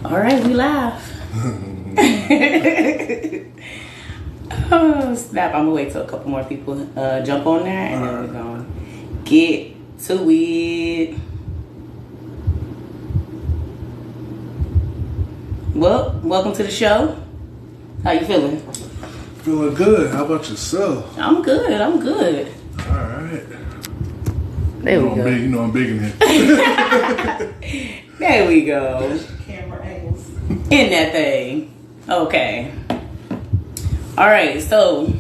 All right, we live. Oh, snap. I'm going to wait till a couple more people jump on there, and then we're going to get to it. Well, welcome to the show. How you feeling? Feeling good. How about yourself? I'm good. All right. There we go. You know I'm big in here. There we go. Camera angles. In that thing. Okay. All right, so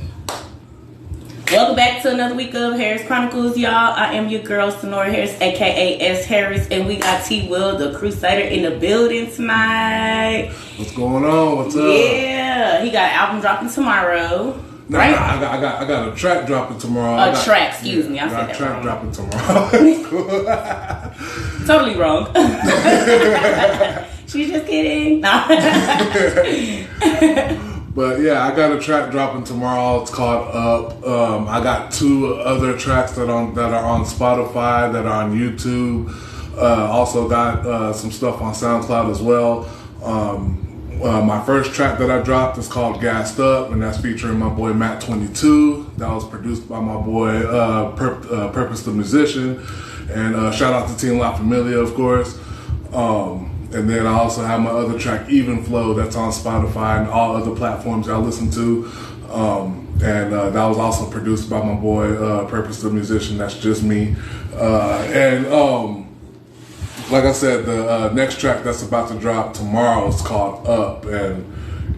welcome back to another week of Harris Chronicles, y'all. I am your girl, Sonora Harris, aka S. Harris, and we got Will the Crusada in the building tonight. What's going on? What's up? Yeah, he got an album dropping tomorrow. No, right? I got a track dropping tomorrow. A track, excuse me. I said that track wrong. dropping tomorrow. Totally wrong. She's just kidding. Nah. But yeah, I got a track dropping tomorrow. It's called Up. I got 2 other tracks that are on Spotify, that are on YouTube. Also got some stuff on SoundCloud as well. My first track that I dropped is called Gassed Up, and that's featuring my boy Matt 22. That was produced by my boy Purpose the Musician. And shout out to Team La Familia, of course. And then I also have my other track, Even Flow, that's on Spotify and all other platforms y'all listen to. And that was also produced by my boy Purpose the Musician. That's just me. Like I said, the next track that's about to drop tomorrow is called Up. And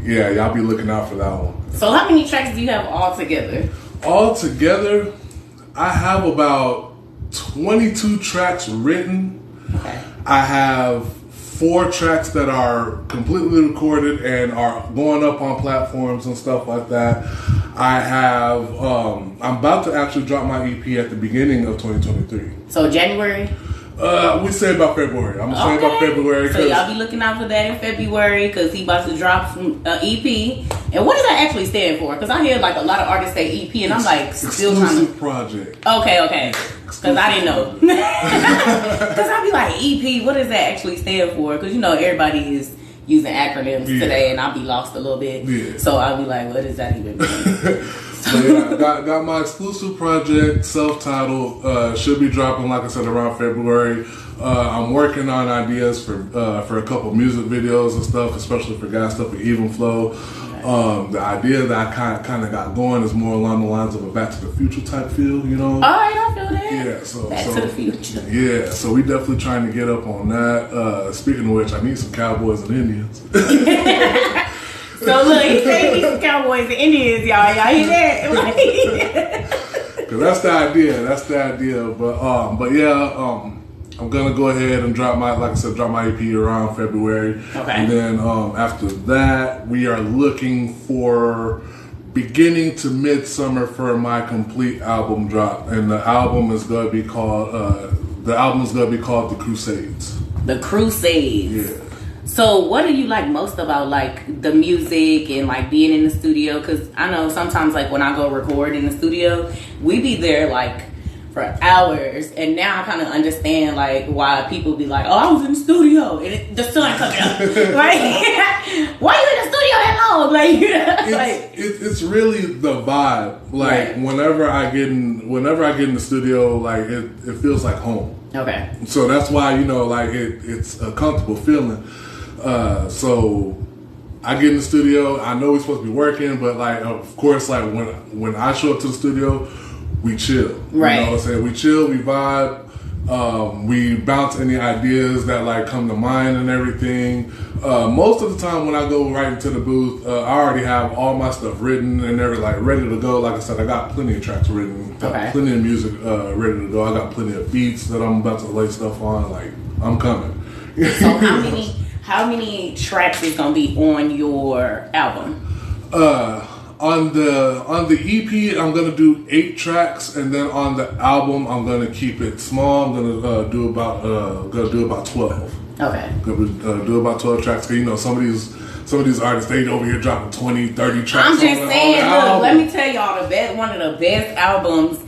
yeah, y'all be looking out for that one. So how many tracks do you have all together? All together, I have about 22 tracks written. Okay. I have 4 tracks that are completely recorded and are going up on platforms and stuff like that. I have, I'm about to actually drop my EP at the beginning of 2023. So January? We say about February. I'm saying about February. So y'all be looking out for that in February because he about to drop some EP. And what does that actually stand for? Because I hear like a lot of artists say EP, and I'm like still trying to. Exclusive project. Okay. Because I didn't know. Because I be like, EP, what does that actually stand for? Because you know everybody is using acronyms today, and I'll be lost a little bit. Yeah. So I'll be like, what does that even mean? So yeah, got my exclusive project, self-titled, should be dropping, like I said, around February. I'm working on ideas for a couple music videos and stuff, especially for Gassed Up and Even Flow. The idea that I kind of got going is more along the lines of a Back to the Future type feel, you know? All right, I feel that. Yeah, Back to the Future. Yeah, so we definitely trying to get up on that. Speaking of which, I need some Cowboys and Indians. So look, he said he some Cowboys and Indians, y'all. Y'all hear that? Cause that's the idea. But yeah, I'm gonna go ahead and drop my EP around February. Okay. And then after that, we are looking for beginning to midsummer for my complete album drop, and the album is gonna be called The Crusades. The Crusades. Yeah. So what do you like most about like the music and like being in the studio? Because I know sometimes like when I go record in the studio, we be there like for hours, and now I kind of understand like why people be like, oh, I was in the studio and the sun coming up. Like, why you in the studio that long? Like, you know, it's really the vibe. Like right. whenever I get in the studio, like it feels like home. Okay. So that's why, you know, like it's a comfortable feeling. So I get in the studio, I know we're supposed to be working, but like, of course, like when I show up to the studio, we chill. Right. You know what I'm saying? We chill, we vibe, we bounce any ideas that like come to mind and everything. Most of the time when I go right into the booth, I already have all my stuff written and they're like ready to go. Like I said, I got plenty of tracks written, plenty of music ready to go. I got plenty of beats that I'm about to lay stuff on. Like, I'm coming. So how many tracks is gonna be on your album? On the EP, I'm gonna do 8 tracks, and then on the album, I'm gonna keep it small. I'm gonna do about 12. Okay. Gonna do about 12 tracks. Cause you know some of these artists, they over here dropping 20, 30 tracks. I'm just saying, look, let me. me tell y'all one of the best albums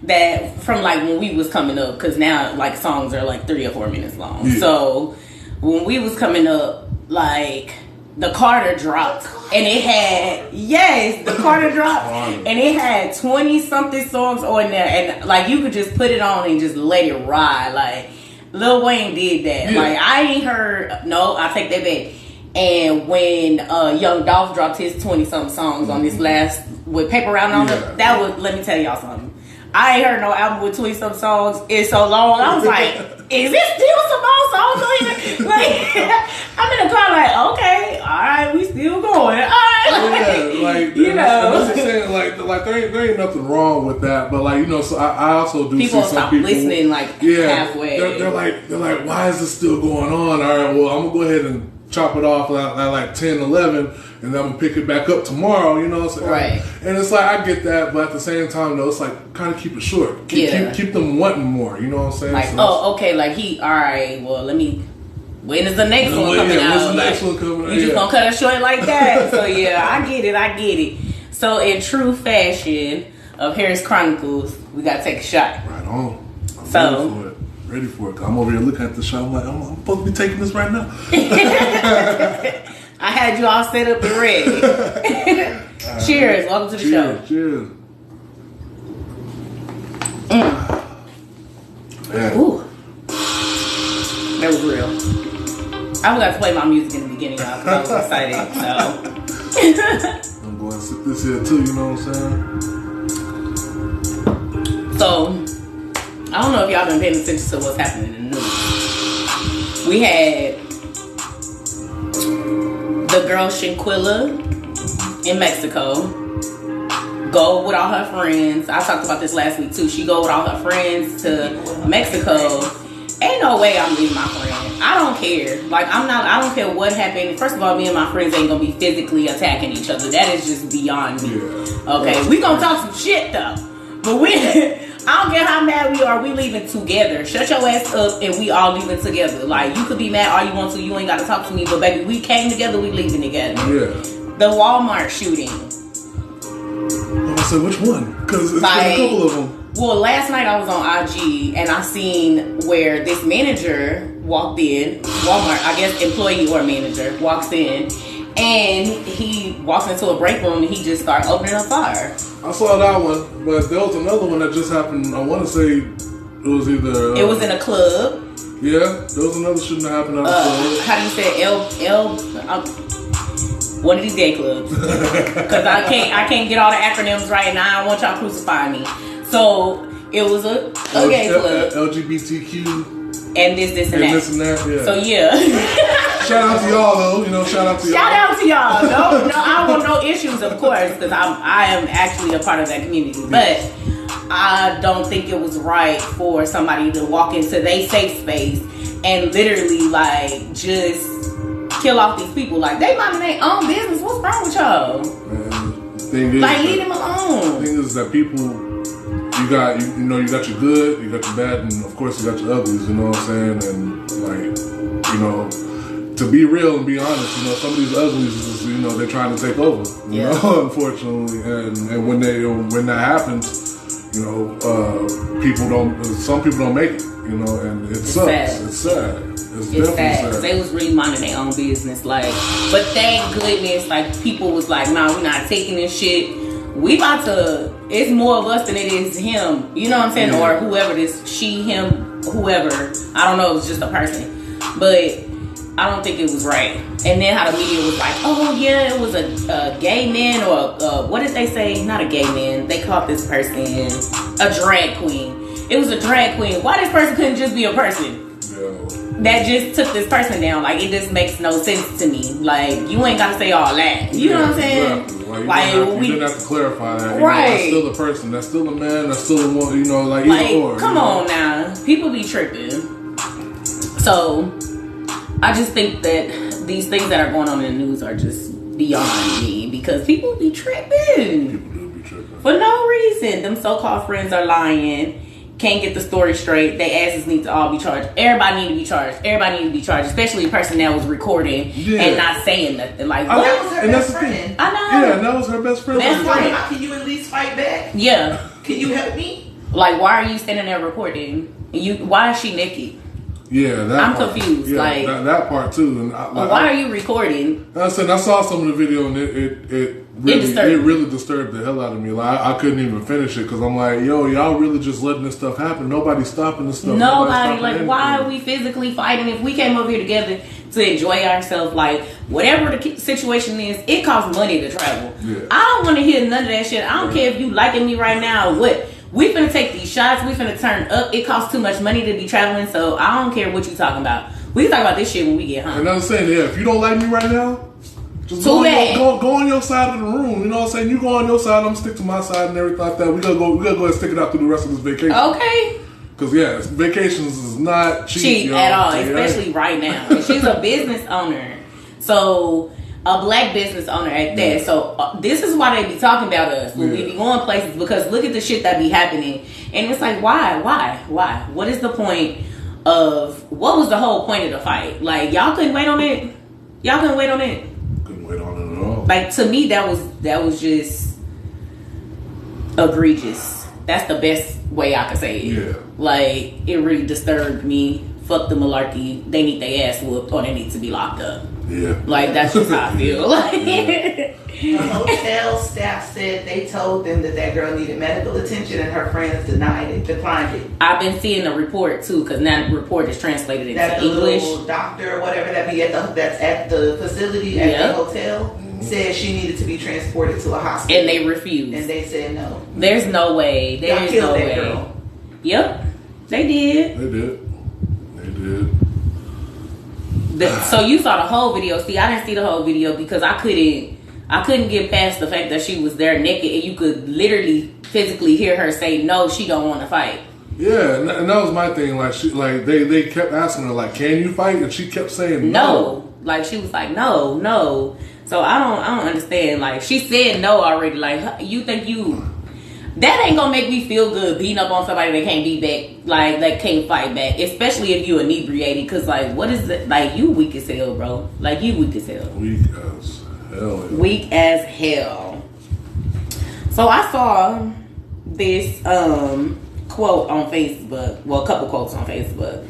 that from like when we was coming up, because now like songs are like 3 or 4 minutes long. Yeah. So when we was coming up, like the Carter dropped, and it had the Carter dropped, and it had 20 something songs on there, and like you could just put it on and just let it ride. Like Lil Wayne did that. Like I ain't heard. No, I take that back. And when Young Dolph dropped his 20 something songs on this last with Paper Round on it, that was, let me tell y'all something. I ain't heard no album with 20 something songs in so long. I was like, is this still some more songs on here? Like, I'm in the car like, okay, all right, we still going. All right. Like you know. That's what I'm saying. Like there ain't nothing wrong with that. But like, you know, so I also do people see some stop people listening like halfway. They're like, why is this still going on? All right, well, I'm going to go ahead and chop it off at like 10, 11, and then I'm going to pick it back up tomorrow, you know what I'm saying? Right. And it's like, I get that, but at the same time, though, it's like, kind of keep it short. Keep them wanting more, you know what I'm saying? Like, so okay, like all right, well, let me, when is the next one coming out? When's the next one coming out? You just going to cut it short like that? So, yeah, I get it. So, in true fashion of Harris Chronicles, we got to take a shot. Right on. I'm ready for it. I'm over here looking at the shot. I'm like, I'm supposed to be taking this right now. I had you all set up and ready. Cheers. Welcome to the show. Cheers. Ooh. That was real. I forgot to play my music in the beginning, y'all, because I was excited. So I'm going to sit this here too, you know what I'm saying? So I don't know if y'all been paying attention to what's happening in the news. We had the girl Shanquilla in Mexico go with all her friends. I talked about this last week too. She go with all her friends to Mexico. Ain't no way I'm leaving my friend. I don't care. Like I don't care what happened. First of all, me and my friends ain't gonna be physically attacking each other. That is just beyond me. Yeah. Okay, we gonna talk some shit though. But I don't care how mad we are, we leaving together. Shut your ass up and we all leaving together. Like, you could be mad all you want to, you ain't got to talk to me, but baby, we came together, we leaving together. Yeah. The Walmart shooting. I said, which one? Because it's been a couple of them. Well, last night I was on IG and I seen where this manager walked in, Walmart, I guess employee or manager, walks in, and he walks into a break room and he just starts opening a fire. I saw that one, but there was another one that just happened. I want to say it was either... it was in a club. Yeah, there was another shooting that happened at a club. How do you say one of these gay clubs. Because I can't get all the acronyms right now. I don't want y'all crucifying me. So, it was a gay club. LGBTQ... And this and that. This and that, yeah. So, yeah. Shout out to y'all, though. You know, shout out to y'all. Shout out to y'all. No, I don't want no issues, of course, because I am actually a part of that community. But I don't think it was right for somebody to walk into their safe space and literally, like, just kill off these people. Like, they minding their own business. What's wrong with y'all? Man, the thing is, like, leave them alone. The thing is that people... You got your good, you got your bad, and of course you got your uglies, you know what I'm saying? And like, you know, to be real and be honest, you know, some of these uglies is, you know, they're trying to take over, you know, unfortunately. And when that happens, you know, some people don't make it, you know, and it sucks. It's sad. It's definitely sad. They was really minding their own business, like, but thank goodness, like, people was like, nah, we're not taking this shit. We about to, it's more of us than it is him. You know what I'm saying? Yeah. Or whoever this, she, him, whoever. I don't know, it was just a person. But I don't think it was right. And then how the media was like, oh yeah, it was a gay man or what did they say? Not a gay man. They called this person a drag queen. It was a drag queen. Why this person couldn't just be a person? Yeah. That just took this person down. Like, it just makes no sense to me. Like, you ain't got to say all that. You know what I'm saying? Exactly. You didn't have to clarify that. Right. You know, that's still a person. That's still a man. That's still a woman. You know, like either or. Come on now. People be tripping. So, I just think that these things that are going on in the news are just beyond me. Because people be tripping. People do be tripping. For no reason. Them so-called friends are lying. Can't get the story straight. They asses need to all be charged. Everybody need to be charged. Everybody need to be charged, especially the person that was recording and not saying nothing. Like, what? That was her best friend. I know. Yeah, that was her best friend. Can you at least fight back? Yeah. Can you help me? Like, why are you standing there recording? Why is she naked? Yeah, that I'm part. confused. Yeah, like that part too. And why are you recording? I saw some of the video and it really disturbed the hell out of me. Like I couldn't even finish it because I'm like, yo, y'all really just letting this stuff happen. Nobody's stopping this stuff. Nobody. Like, why are we physically fighting if we came over here together to enjoy ourselves? Like, whatever the situation is, it costs money to travel. Yeah. I don't want to hear none of that shit. I don't care if you liking me right now or what. We finna take these shots. We finna turn up. It costs too much money to be traveling, so I don't care what you talking about. We can talk about this shit when we get home. And I'm saying, yeah, if you don't like me right now, just go on your side of the room. You know what I'm saying? You go on your side, I'm stick to my side and everything like that. We gotta go and stick it out through the rest of this vacation. Okay. Because yeah, vacations is not cheap at all, especially right now. And she's a business owner, so a black business owner at that. Yeah. So this is why they be talking about us when we be going places, because look at the shit that be happening, and it's like, why? What is the point of? What was the whole point of the fight? Like, y'all couldn't wait on it. Couldn't wait on it at all. Like, to me, that was just egregious. That's the best way I could say it. Yeah. Like, it really disturbed me. Fuck the malarkey. They need their ass whooped or they need to be locked up. Yeah. Like, that's just how I feel. The hotel staff said they told them that girl needed medical attention and her friends declined it. I've been seeing the report too, because now the report is translated into that the English. Little doctor or whatever that's at the facility at the hotel said she needed to be transported to a hospital. And they refused. And they said no. There's no way. There's no way. Girl. Yep. They did. So you saw the whole video. See, I didn't see the whole video because I couldn't get past the fact that she was there naked and you could literally physically hear her say no, she don't want to fight. Yeah, and that was my thing. Like they kept asking her, like, can you fight? And she kept saying no. Like, she was like, no. So I don't understand. Like, she said no already. Like, you think that ain't gonna make me feel good beating up on somebody that can't beat back, like, that can't fight back, especially if you inebriated. Cause like, what is it? Like, you weak as hell, bro. Like, you weak as hell. Weak as hell. Yeah. Weak as hell. So I saw this quote on Facebook. Well, a couple quotes on Facebook,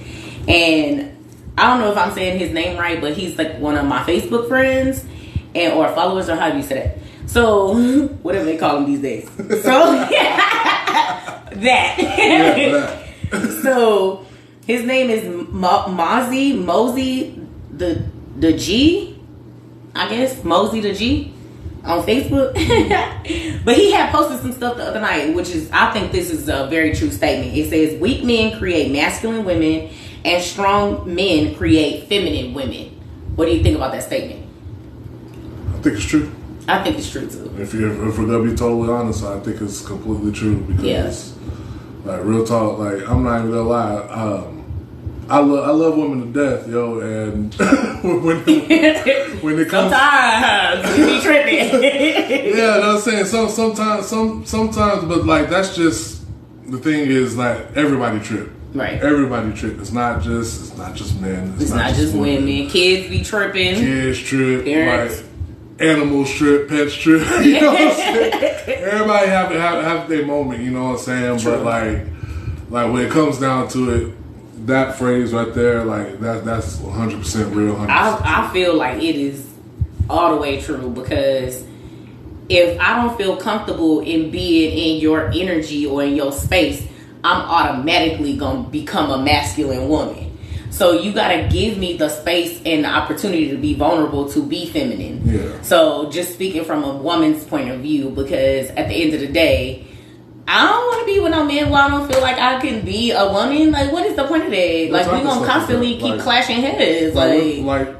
and I don't know if I'm saying his name right, but he's like one of my Facebook friends or followers, or how do you say that? So, whatever they call him these days. So, that. So, his name is Mosey the G, I guess. Mosey the G on Facebook. But he had posted some stuff the other night, which is, I think this is a very true statement. It says, weak men create masculine women and strong men create feminine women. What do you think about that statement? I think it's true. I think it's true too. If we're gonna be totally honest, I think it's completely true because, like, real talk, like, I'm not even gonna lie. I love women to death, yo, and when it comes, sometimes you be tripping. Yeah, I'm saying sometimes, but like, that's just the thing is, like, everybody trip. Right. Everybody trip. It's not just men. It's not just women. Kids be tripping. Kids trip. Parents. Like, animals trip, pets trip. You know what I'm saying? Everybody have their moment. You know what I'm saying? True. But like when it comes down to it, that phrase right there, like that's 100% real. 100%. I feel like it is all the way true, because if I don't feel comfortable in being in your energy or in your space, I'm automatically gonna become a masculine woman. So you gotta give me the space and the opportunity to be vulnerable, to be feminine. Yeah. So just speaking from a woman's point of view, because at the end of the day, I don't want to be with no man where I don't feel like I can be a woman. Like, what is the point of that? Like, we gonna constantly keep clashing heads. Like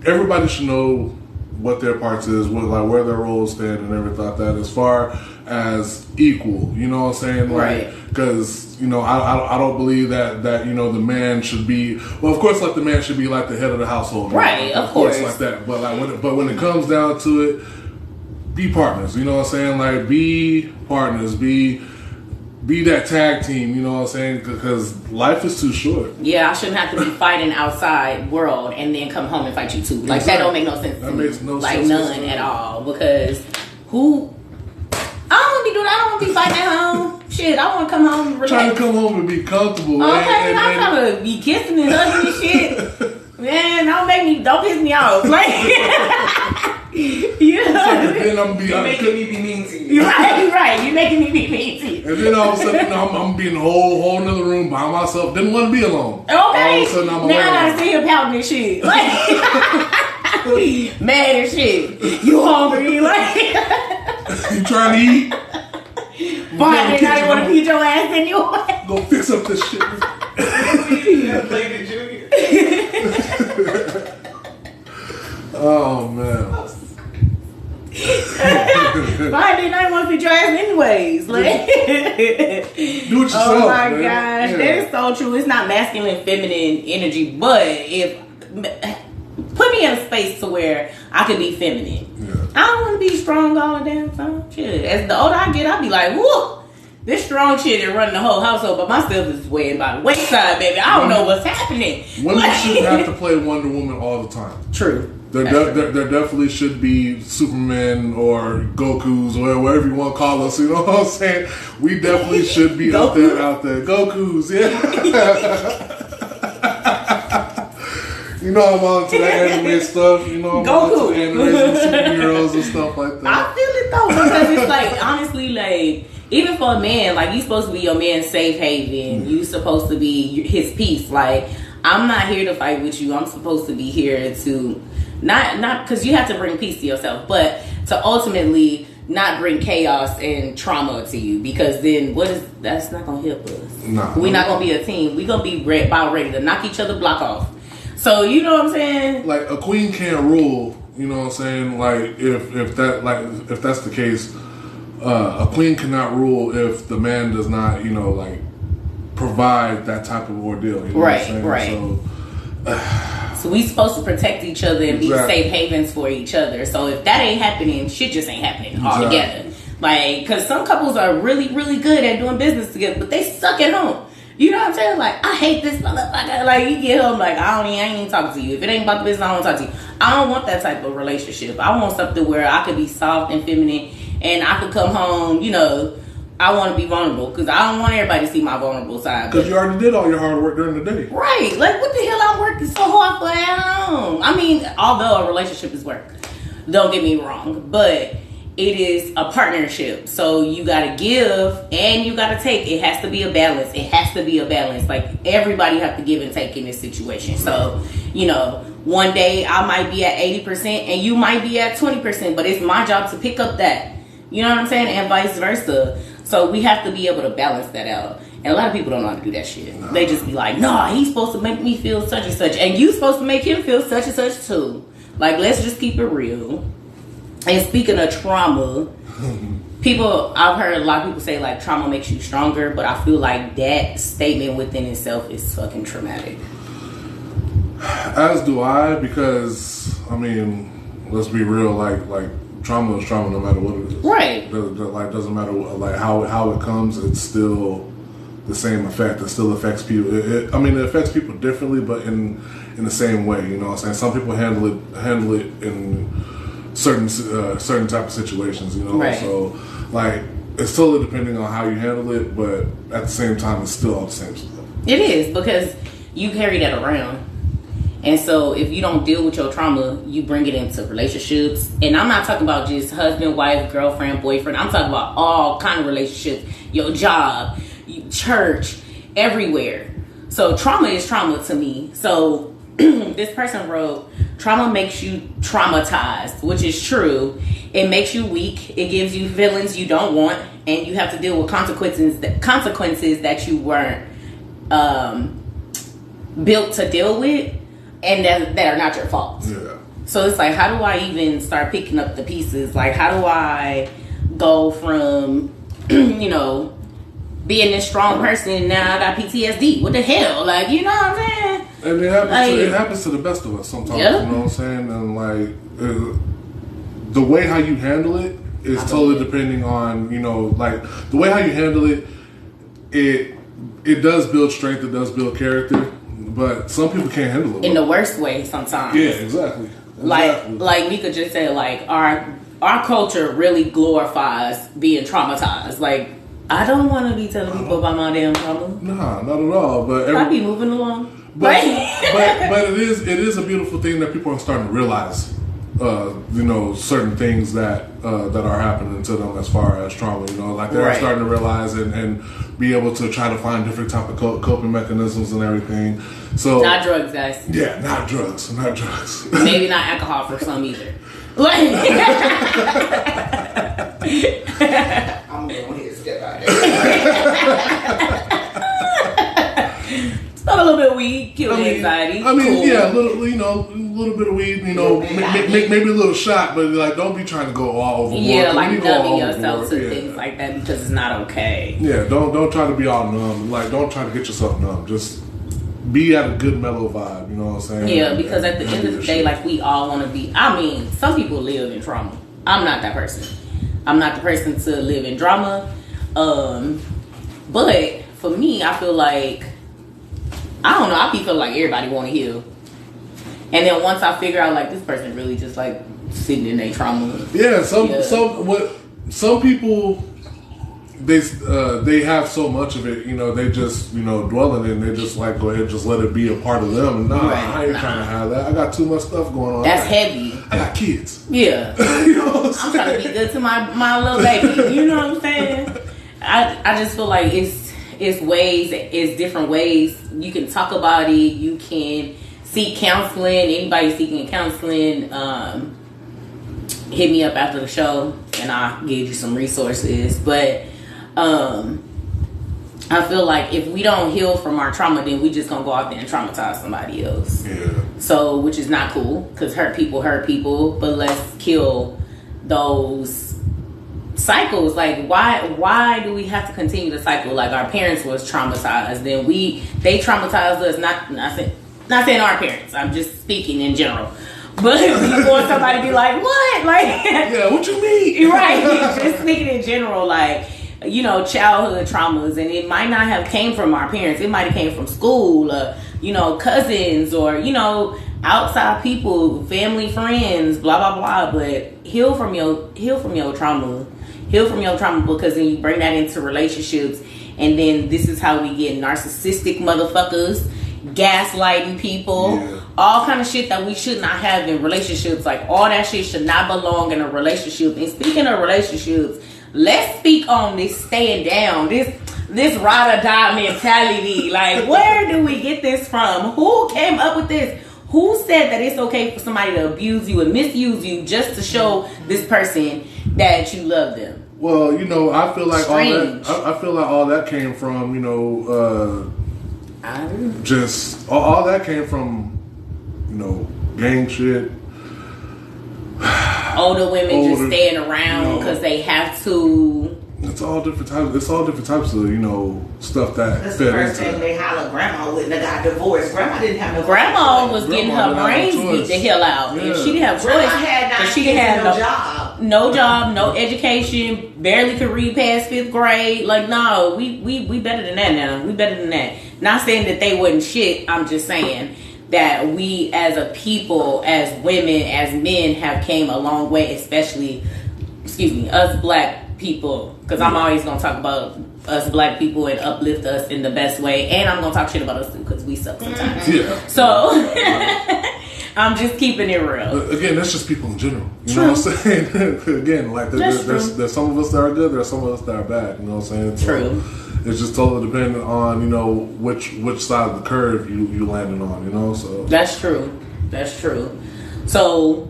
everybody should know what their parts is, where their roles stand and everything like that, as far as equal. You know what I'm saying? Like, right. Because, you know, I don't believe that you know, the man should be, well, of course, like, the man should be like the head of the household, right? Of course, like that. But like when it comes down to it, be partners. You know what I'm saying? Like, be partners. Be that tag team. You know what I'm saying? Because life is too short. Yeah, I shouldn't have to be fighting outside world and then come home and fight you too. Like, exactly. That don't make no sense. That makes no sense. Like, none at all. Because I don't want to be doing that. I don't want be fighting at home. Shit, I want to come home and relax. Trying to come home and be comfortable. Okay, I'm trying to be kissing and hugging and shit. Man, don't piss me off. Like, you know. Then I'm You're making me be mean to you. Right. You're making me be mean to you. And then all of a sudden, I'm being in a whole another room by myself. Didn't want to be alone. Okay. All of a sudden, I'm now I gotta see him pouting and shit. Like, mad and shit. You hungry? Like, you trying to eat? Fine, and now you want to feed your ass anyway. Go fix up this shit. Oh man. Fine, then I want to feed your ass anyways. Like, do it yourself. Oh my man. gosh, Yeah. that is so true. It's not masculine, feminine energy, but if put me in a space to where I could be feminine. Yeah. I don't want to be strong all the damn time. Shit. As the older I get, I'll be like, whoa, this strong shit is running the whole household, but myself is weighing by the wayside, baby. I don't know what's happening. Women shouldn't have to play Wonder Woman all the time. True. There definitely should be Superman or Goku's or whatever you want to call us. You know what I'm saying? We definitely should be out there. Goku's, yeah. You know I'm on to that anime stuff. You know I'm on to animes and superheroes and stuff like that. I feel it though, because it's like, honestly, like, even for a man, like, you supposed to be your man's safe haven. You supposed to be his peace. Like, I'm not here to fight with you. I'm supposed to be here to not because you have to bring peace to yourself, but to ultimately not bring chaos and trauma to you, because then that's not gonna help us. Nah. We're not gonna be a team. We're gonna be about ready to knock each other block off. So you know what I'm saying? Like, a queen can't rule. You know what I'm saying? Like, if that's the case, a queen cannot rule if the man does not, provide that type of ordeal. You know what I'm saying? Right. So we supposed to protect each other and Exactly. be safe havens for each other. So if that ain't happening, shit just ain't happening altogether. Like, because some couples are really, really good at doing business together, but they suck at home. You know what I'm saying? Like, I hate this motherfucker. Like, you get home, like, I ain't even talking to you. If it ain't about the business, I don't talk to you. I don't want that type of relationship. I want something where I could be soft and feminine, and I could come home, I want to be vulnerable, because I don't want everybody to see my vulnerable side. because you already did all your hard work during the day. Right. Like, what the hell I'm working so hard for at home? I mean, although a relationship is work, don't get me wrong, but it is a partnership. So you got to give and you got to take. It has to be a balance. Like, everybody have to give and take in this situation. So, one day I might be at 80% and you might be at 20%, but it's my job to pick up that. You know what I'm saying? And vice versa. So we have to be able to balance that out. And a lot of people don't know how to do that shit. No. They just be like, no, he's supposed to make me feel such and such. And you supposed to make him feel such and such too. Like, let's just keep it real. And speaking of trauma, I've heard a lot of people say, like, trauma makes you stronger, but I feel like that statement within itself is fucking traumatic. As do I, because, let's be real, like trauma is trauma no matter what it is. Right. Doesn't matter how it comes, it's still the same effect. It still affects people. It affects people differently, but in the same way. You know what I'm saying? Some people handle it in certain type of situations. Right. So, like, it's totally depending on how you handle it, but at the same time, it's still all the same stuff. It is, because you carry that around. And so if you don't deal with your trauma, you bring it into relationships. And I'm not talking about just husband, wife, girlfriend, boyfriend. I'm talking about all kind of relationships. Your job, church, everywhere. So trauma is trauma to me. So this person wrote, trauma makes you traumatized, which is true. It makes you weak. It gives you feelings you don't want. And you have to deal with consequences that you weren't built to deal with. And that are not your fault. Yeah. So it's like, how do I even start picking up the pieces? Like, how do I go from, being this strong person and now I got PTSD? What the hell? Like, you know what I'm saying? And it happens to the best of us sometimes. Yeah. You know what I'm saying? And the way how you handle it is totally depending on, the way how you handle it. It does build strength. It does build character. But some people can't handle it. In the worst way sometimes. Yeah, exactly. Like Mika just said, like our culture really glorifies being traumatized. Like, I don't want to be telling people about my damn trauma. Nah, not at all. But I be moving along. But it is a beautiful thing that people are starting to realize. Certain things that are happening to them as far as trauma. Like they're starting to realize and be able to try to find different type of coping mechanisms and everything. So not drugs, guys. Yeah, not drugs. Maybe not alcohol for some either. I'm gonna go ahead and step out there. Not a little bit of weed, kill the anxiety. I mean, yeah, a little bit of weed, maybe a little shot, but like, don't be trying to go all overboard. Yeah, like numbing yourself to things like that because it's not okay. Yeah, don't try to be all numb. Like, don't try to get yourself numb. Just be at a good mellow vibe. You know what I'm saying? Yeah, because at the end of the day, like, we all want to be. I mean, some people live in trauma. I'm not that person. I'm not the person to live in drama. But for me, I feel like, I don't know, I feel like everybody want to heal. And then once I figure out, like, this person really just, like, sitting in their trauma. Yeah, some people, they have so much of it, they just, dwell in it, and they just, like, go ahead and just let it be a part of them. I ain't trying to have that. I got too much stuff going on. That's heavy. I got kids. Yeah. I'm trying to be good to my little baby. You know what I'm saying? I just feel like it's different ways you can talk about it. You can seek counseling. Anybody seeking counseling, hit me up after the show and I'll give you some resources. But I feel like if we don't heal from our trauma, then we just gonna go out there and traumatize somebody else. Yeah. So, which is not cool, because hurt people, but let's kill those cycles. Like, why do we have to continue the cycle? Like, our parents was traumatized, then they traumatized us. Not saying our parents, I'm just speaking in general. But before somebody be like, what? Like, yeah, what you mean? Right. Just speaking in general, like, childhood traumas, and it might not have came from our parents. It might have came from school, cousins, or, outside people, family, friends, blah, blah, blah. But heal from your trauma. Heal from your trauma, because then you bring that into relationships, and then this is how we get narcissistic motherfuckers, gaslighting people, all kind of shit that we should not have in relationships. Like, all that shit should not belong in a relationship. And speaking of relationships, let's speak on this staying down, this ride or die mentality. Like, where do we get this from? Who came up with this? Who said that it's okay for somebody to abuse you and misuse you just to show this person that you love them? Well, I feel like all that came from, just all that came from, gang shit. Older women just staying around because they have to. It's all different types. It's all different types of stuff that. That's the first thing they holler. Grandma wouldn't have got divorced. Grandma didn't have no. Grandma was getting her brains beat the hell out. Yeah. If she didn't have choice, she didn't have no job, no education, barely could read past 5th grade. Like, no, we better than that now. We better than that. Not saying that they wasn't shit. I'm just saying that we as a people, as women, as men, have came a long way, especially, us black people. Because I'm always going to talk about us black people and uplift us in the best way. And I'm going to talk shit about us too, because we suck sometimes. Yeah. So, I'm just keeping it real. Again, that's just people in general. You know what I'm saying? Again, like, there's some of us that are good, there's some of us that are bad. You know what I'm saying? So, true. It's just totally dependent on, which side of the curve you landed on, so. That's true. So,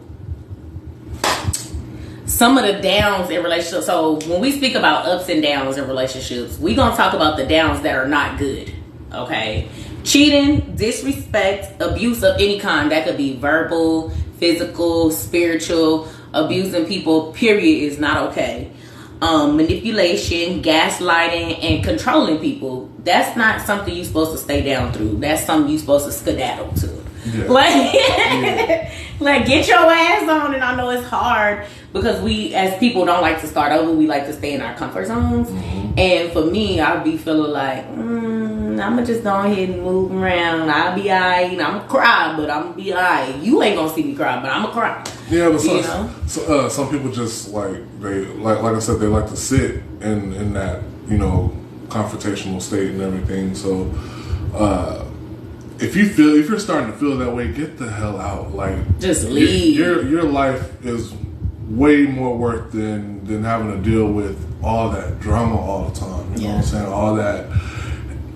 some of the downs in relationships. So, when we speak about ups and downs in relationships, we're going to talk about the downs that are not good. Okay? Cheating, disrespect, abuse of any kind. That could be verbal, physical, spiritual. Abusing people, period, is not okay. Manipulation, gaslighting, and controlling people. That's not something you're supposed to stay down through. That's something you're supposed to skedaddle to. Yeah. Like, get your ass on. And I know it's hard because we, as people, don't like to start over. We like to stay in our comfort zones. Mm-hmm. And for me, I'd be feeling like, I'ma just go ahead and move around. I'll be alright. I'ma cry, but I'ma be alright. You ain't gonna see me cry, but I'ma cry. Yeah, but some people just like I said, they like to sit in that confrontational state and everything. So if you're starting to feel that way, get the hell out. Like, just leave. Your life is way more work than having to deal with all that drama all the time. You know what I'm saying? All that.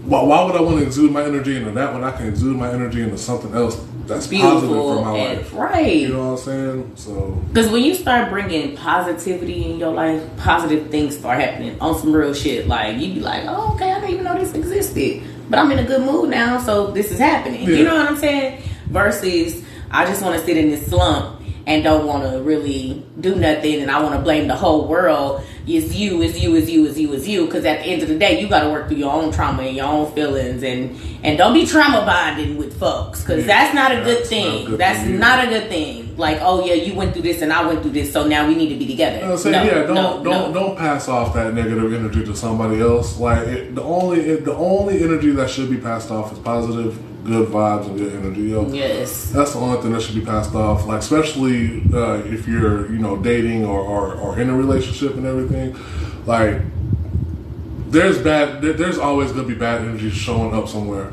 Why would I want to exude my energy into that when I can exude my energy into something else that's positive for my life? Right. You know what I'm saying? So, because when you start bringing positivity in your life, positive things start happening on some real shit. Like, you be like, oh, okay, I didn't even know this existed. But I'm in a good mood now, so this is happening. Yeah. You know what I'm saying? Versus, I just want to sit in this slump and don't want to really do nothing, and I want to blame the whole world. It's you. Because at the end of the day, you got to work through your own trauma and your own feelings, and don't be trauma bonding with folks, because that's not a good thing. That's not a good thing. Like, oh yeah, you went through this and I went through this, so now we need to be together. Don't pass off that negative energy to somebody else. Like, the only energy that should be passed off is positive, good vibes and good energy. Yes, that's the only thing that should be passed off. Like, especially if you're dating or in a relationship and everything. Like, there's always gonna be bad energy showing up somewhere.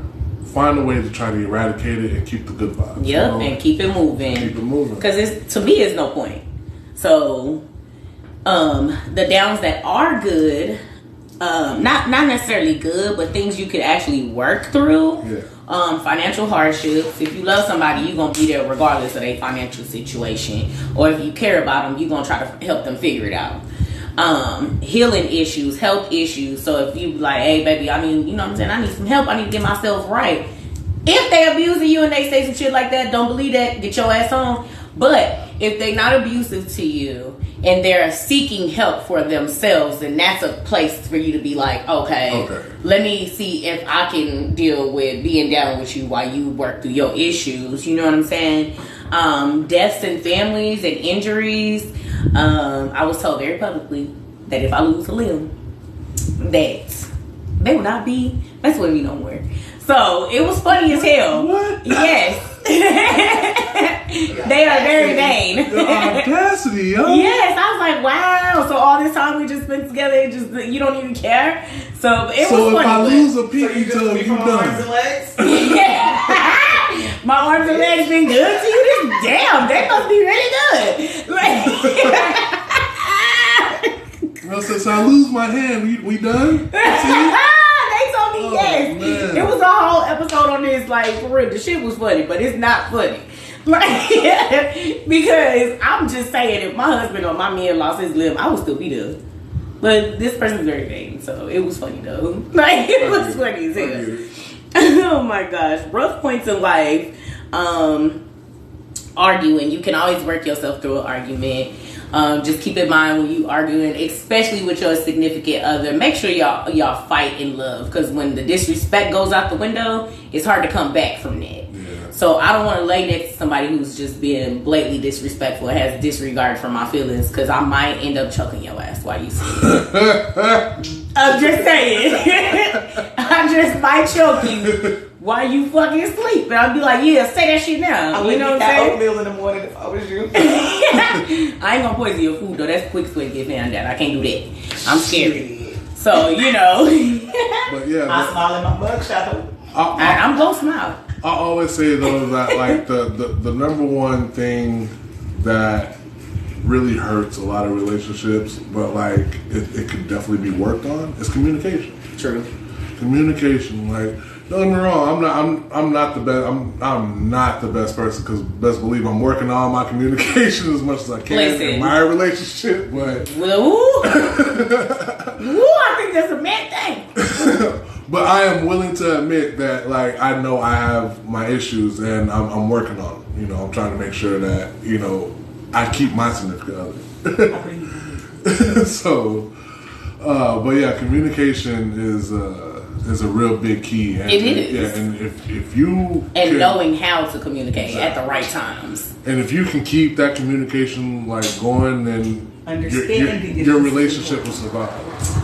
Find a way to try to eradicate it and keep the good vibes. Yep, and keep it moving. Because to me, it's no point. So, the downs that are good, not necessarily good, but things you could actually work through. Yeah. Financial hardships. If you love somebody, you're gonna be there regardless of their financial situation. Or if you care about them, you're gonna try to help them figure it out. Healing issues, health issues. So if you like, hey baby, I mean, you know what I'm saying, I need some help, I need to get myself right. If they abusing you and they say some shit like that, don't believe that, get your ass on. But if they not abusive to you and they're seeking help for themselves, then that's a place for you to be like, okay, let me see if I can deal with being down with you while you work through your issues. You know what I'm saying? Deaths in families and injuries. I was told very publicly that if I lose a limb, that they will not be messing with me no more. So it was funny as hell. What? Yes. They are very vain. The audacity, yo. Yes, I was like, wow. So all this time we just spent together, just you don't even care. So it was funny. So if I lose a pinky toe, you done. Arms and legs? Yeah. My arms and legs been good to you? Damn, they must be really good. Like, well, since I lose my hand, we done? They told me yes. Man. It was a whole episode on this, like, for real. The shit was funny, but it's not funny. Like, because I'm just saying, if my husband or my man lost his limb, I would still be there. But this person's very vain, so it was funny though. Like, it was funny as hell. Oh my gosh. Rough points in life. Arguing. You can always work yourself through an argument. Just keep in mind when you arguing, especially with your significant other, make sure y'all fight in love, because when the disrespect goes out the window, it's hard to come back from that. Yeah. So I don't want to lay next to somebody who's just being blatantly disrespectful and has disregard for my feelings, because I might end up choking your ass while you sleep. I'm just saying. I just might choke you while you fucking sleep. And I'll be like, yeah, say that shit now. I would eat that oatmeal in the morning if I was you. I ain't gonna poison your food though. That's quick to get found out. I can't do that. I'm scared. So, you know. But yeah. I smile in my mugshot. I'm gonna smile. I always say though that like the number one thing that really hurts a lot of relationships, but like it could definitely be worked on, is communication. True. Communication, like, don't get me wrong, I'm not the best. I'm not the best person, because best believe I'm working on my communication as much as I can in my relationship. But I think that's a mad thing. But I am willing to admit that, like, I know I have my issues and I'm working on them. You know, I'm trying to make sure that, you know, I keep my significant other. So, but yeah, communication is a real big key. And, it is. Yeah, and if you knowing how to communicate at the right times. And if you can keep that communication like going, then your relationship will survive.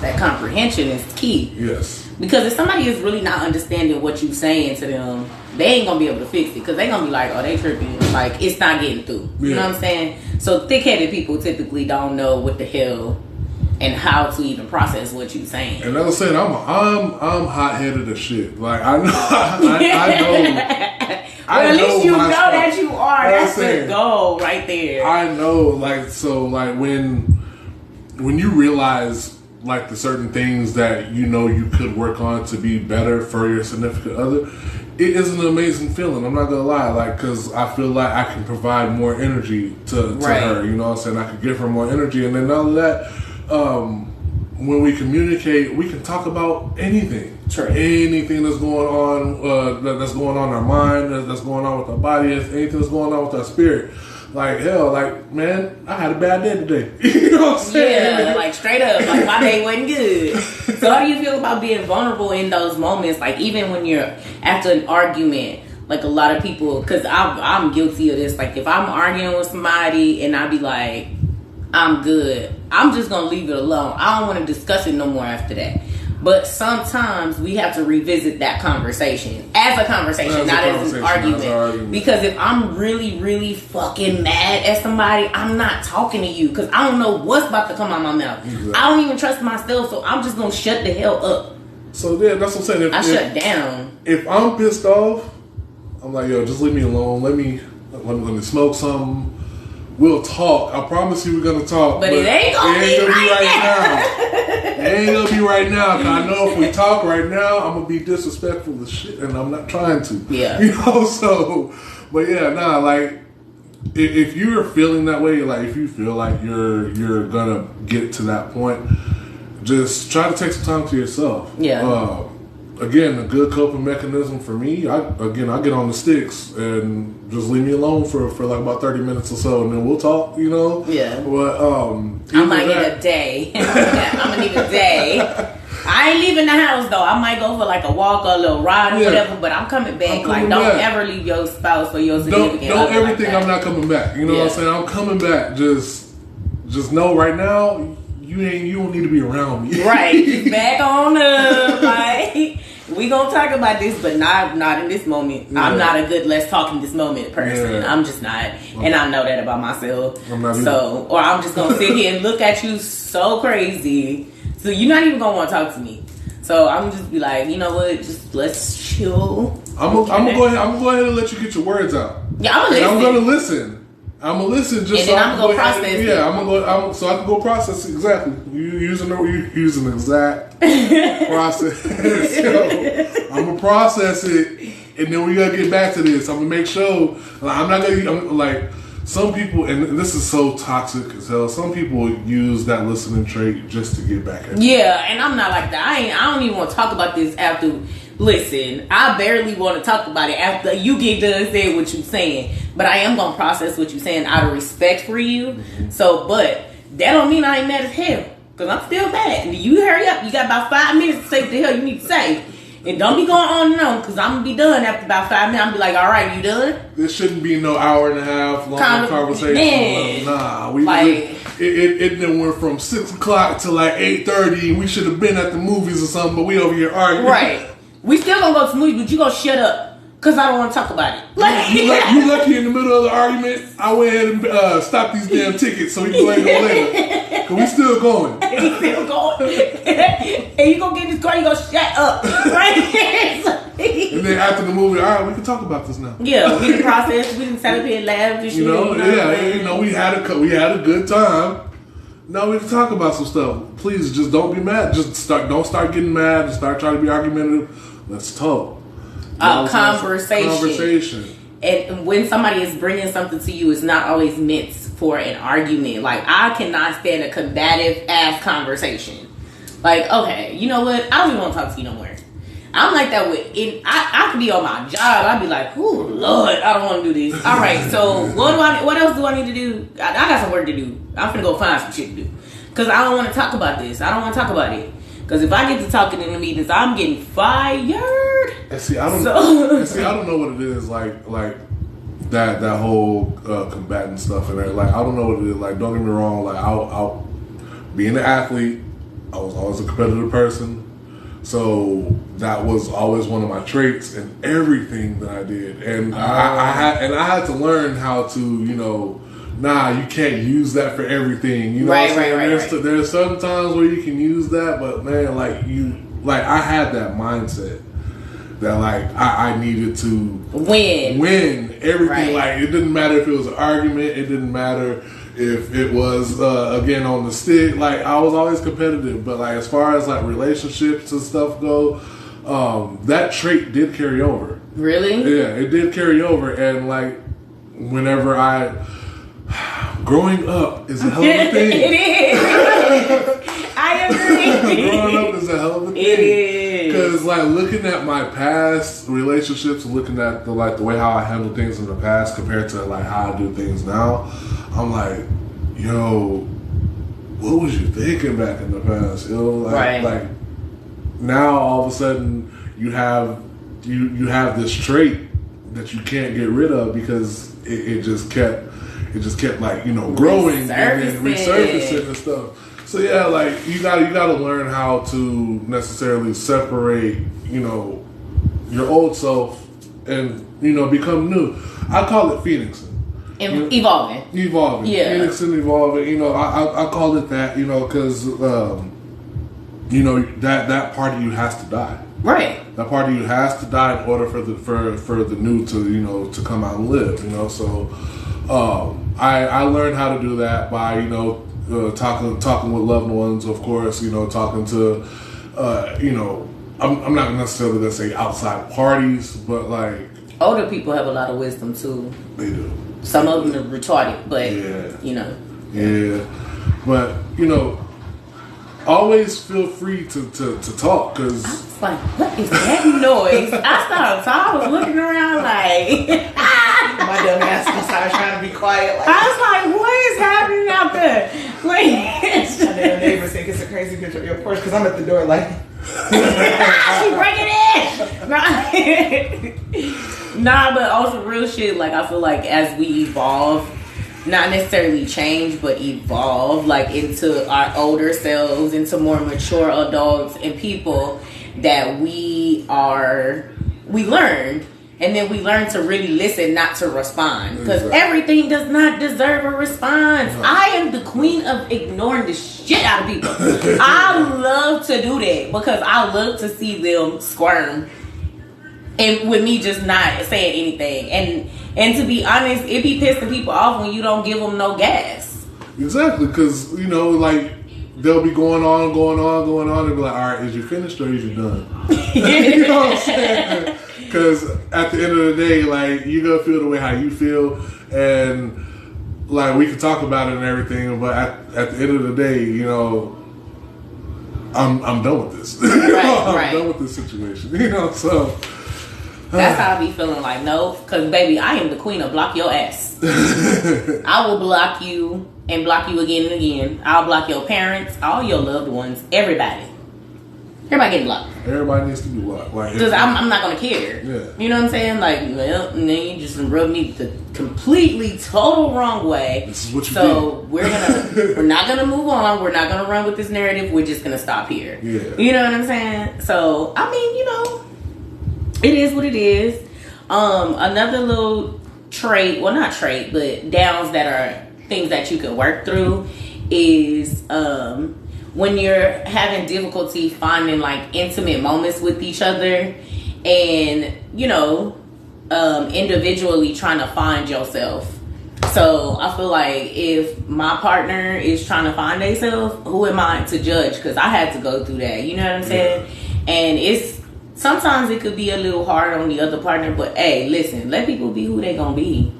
That comprehension is key. Yes. Because if somebody is really not understanding what you saying to them, they ain't gonna be able to fix it. Because they gonna be like, oh, they tripping. Like, it's not getting through. You know what I'm saying? So thick-headed people typically don't know what the hell and how to even process what you saying. And I was saying, I'm hot-headed as shit. Like, I know. At least you know that you are. That's the goal right there. I know. Like, so, like, when you realize, like, the certain things that you know you could work on to be better for your significant other, it is an amazing feeling. I'm not gonna lie, like, because I feel like I can provide more energy to her. You know what I'm saying? I could give her more energy, and then not only that, when we communicate, we can talk about anything. True. Anything that's going on, that's going on in our mind, that's going on with our body, anything that's going on with our spirit. Like, hell, like, man, I had a bad day today. You know what I'm saying? Yeah, like, straight up. Like, my day wasn't good. So how do you feel about being vulnerable in those moments? Like, even when you're after an argument, like, a lot of people, because I'm guilty of this. Like, if I'm arguing with somebody and I be like, I'm good, I'm just going to leave it alone. I don't want to discuss it no more after that. But sometimes we have to revisit that conversation as a conversation, not as an argument. Because if I'm really, really fucking mad at somebody, I'm not talking to you because I don't know what's about to come out my mouth. Exactly. I don't even trust myself, so I'm just going to shut the hell up. So, yeah, that's what I'm saying. Shut down. If I'm pissed off, I'm like, yo, just leave me alone. Let me smoke something. We'll talk. I promise you we're going to talk. But it ain't going to be right now. It ain't going to be right now. Because I know if we talk right now, I'm going to be disrespectful as shit. And I'm not trying to. Yeah. You know, so. But yeah, like, if you're feeling that way, like, if you feel like you're going to get to that point, just try to take some time to yourself. Yeah. Again, a good coping mechanism for me, I get on the sticks and just leave me alone for like about 30 minutes or so, and then we'll talk, you know? Yeah. But, I might need a day. I'm gonna need a day. I ain't leaving the house, though. I might go for like a walk or a little ride or whatever, but I'm coming back. Don't ever leave your spouse or your significant other. Don't ever think I'm not coming back. You know what I'm saying? I'm coming back. Just know right now, you don't need to be around me. Right. Just back on up. Like, we gonna talk about this, but not in this moment. Yeah. I'm not a good let's talk in this moment person. Yeah. I'm just not. And I know that about myself. Or I'm just gonna sit here and look at you so crazy. So you're not even gonna want to talk to me. So I'm just be like, you know what? Just let's chill. I'm gonna go ahead and let you get your words out. Yeah, I'm gonna listen. I'm gonna listen just and so then I'm gonna go process it. Yeah, so I can go process it. Exactly. You using the exact process. So I'm gonna process it, and then we gotta get back to this. I'm gonna make sure. I'm not gonna like some people, and this is so toxic as hell. Some people use that listening trait just to get back at you. Yeah, and I'm not like that. I don't even want to talk about this after. Listen, I barely want to talk about it after you get done saying what you're saying. But I am going to process what you're saying out of respect for you. Mm-hmm. So, but that don't mean I ain't mad as hell. Because I'm still mad. You hurry up. You got about 5 minutes to say what the hell you need to say. And don't be going on and on. Because I'm going to be done after about 5 minutes. I'm going to be like, all right, you done? This shouldn't be no hour and a half long conversation. Man. Nah. It then went from 6 o'clock to like 8:30. We should have been at the movies or something. But we over here arguing. Right. We still gonna go to the movies, but you gonna shut up because I don't want to talk about it. You lucky in the middle of the argument. I went ahead and stopped these damn tickets so we can go later. Cause we still going. And you gonna get in this car, you gonna shut up. Right? And then after the movie, all right, we can talk about this now. Yeah, we can process. We can sit up here and laugh and shit. We had a good time. Now we can talk about some stuff. Please, just don't be mad. Don't start getting mad and start trying to be argumentative. Let's talk. Conversation. And when somebody is bringing something to you, it's not always meant for an argument. Like, I cannot stand a combative ass conversation. Like, okay, you know what? I don't even want to talk to you no more. I'm like that with I could be on my job. I'd be like, oh Lord, I don't want to do this. All right, so what else do I need to do? I got some work to do. I'm finna go find some shit to do. Because I don't want to talk about this. I don't want to talk about it. Because if I get to talking in the meetings, I'm getting fired. And see, I don't know what it is like that whole combatant stuff and that. Like, I don't know what it is. Like, don't get me wrong. Like, I'll being an athlete, I was always a competitive person. So that was always one of my traits in everything that I did, and I had to learn how to, you can't use that for everything. You know what I'm saying? There's some times where you can use that, but man, I had that mindset that I needed to win everything. Like, it didn't matter if it was an argument, it didn't matter if it was again on the stick. Like, I was always competitive, but like as far as like relationships and stuff go, that trait did carry over. Really? Yeah, it did carry over. And like whenever growing up is a hell of a thing. It is. I agree. Growing up is a hell of a thing. It is. Because like looking at my past relationships and looking at the way how I handled things in the past compared to like how I do things now, I'm like, yo, what was you thinking back in the past? Like now all of a sudden you have this trait that you can't get rid of because it just kept like, growing and then resurfacing and stuff. So yeah, like you gotta learn how to necessarily separate, your old self and become new. I call it phoenixing. Evolving. Yeah. Phoenixing, evolving. I call it that. Because that part of you has to die. Right. That part of you has to die in order for the new to come out and live. So I learned how to do that by talking with loved ones, of course. Talking to I'm not necessarily gonna say outside parties, but like older people have a lot of wisdom too. They do. Some of them are retarded, but Yeah, but always feel free to talk, because I was like, what is that noise? I started talking. I was looking around like my dumb ass started trying to be quiet. Like, I was like, what is happening out there? And then the neighbors think it's a crazy picture of your porch because I'm at the door like she breaking in. Nah, but also real shit. Like, I feel like as we evolve, not necessarily change, but evolve, like into our older selves, into more mature adults and people that we learned. And then we learn to really listen, not to respond. Because everything does not deserve a response. I am the queen of ignoring the shit out of people. I love to do that because I love to see them squirm. And with me just not saying anything. And to be honest, it be pissing people off when you don't give them no gas. Exactly, because, like, they'll be going on, and be like, all right, is you finished or is you done? You know what I'm saying? Because at the end of the day, like, you're going to feel the way how you feel, and, like, we can talk about it and everything, but at the end of the day, I'm done with this. I'm done with this situation, so... That's how I be feeling like, no, because, baby, I am the queen of block your ass. I will block you and block you again and again. I'll block your parents, all your loved ones, everybody. Everybody getting blocked. Everybody needs to be blocked. Because I'm not going to care. Yeah. You know what I'm saying? Like, well, and then you just rub me the completely, total wrong way. This is what you did. We're not going to move on. We're not going to run with this narrative. We're just going to stop here. Yeah. You know what I'm saying? So, I mean, it is what it is. Another little trait, well, not trait, but downs that are things that you can work through is when you're having difficulty finding like intimate moments with each other and, individually trying to find yourself. So I feel like if my partner is trying to find themselves, who am I to judge? Because I had to go through that. You know what I'm saying? Yeah. And sometimes it could be a little hard on the other partner, but hey, listen, let people be who they gonna be.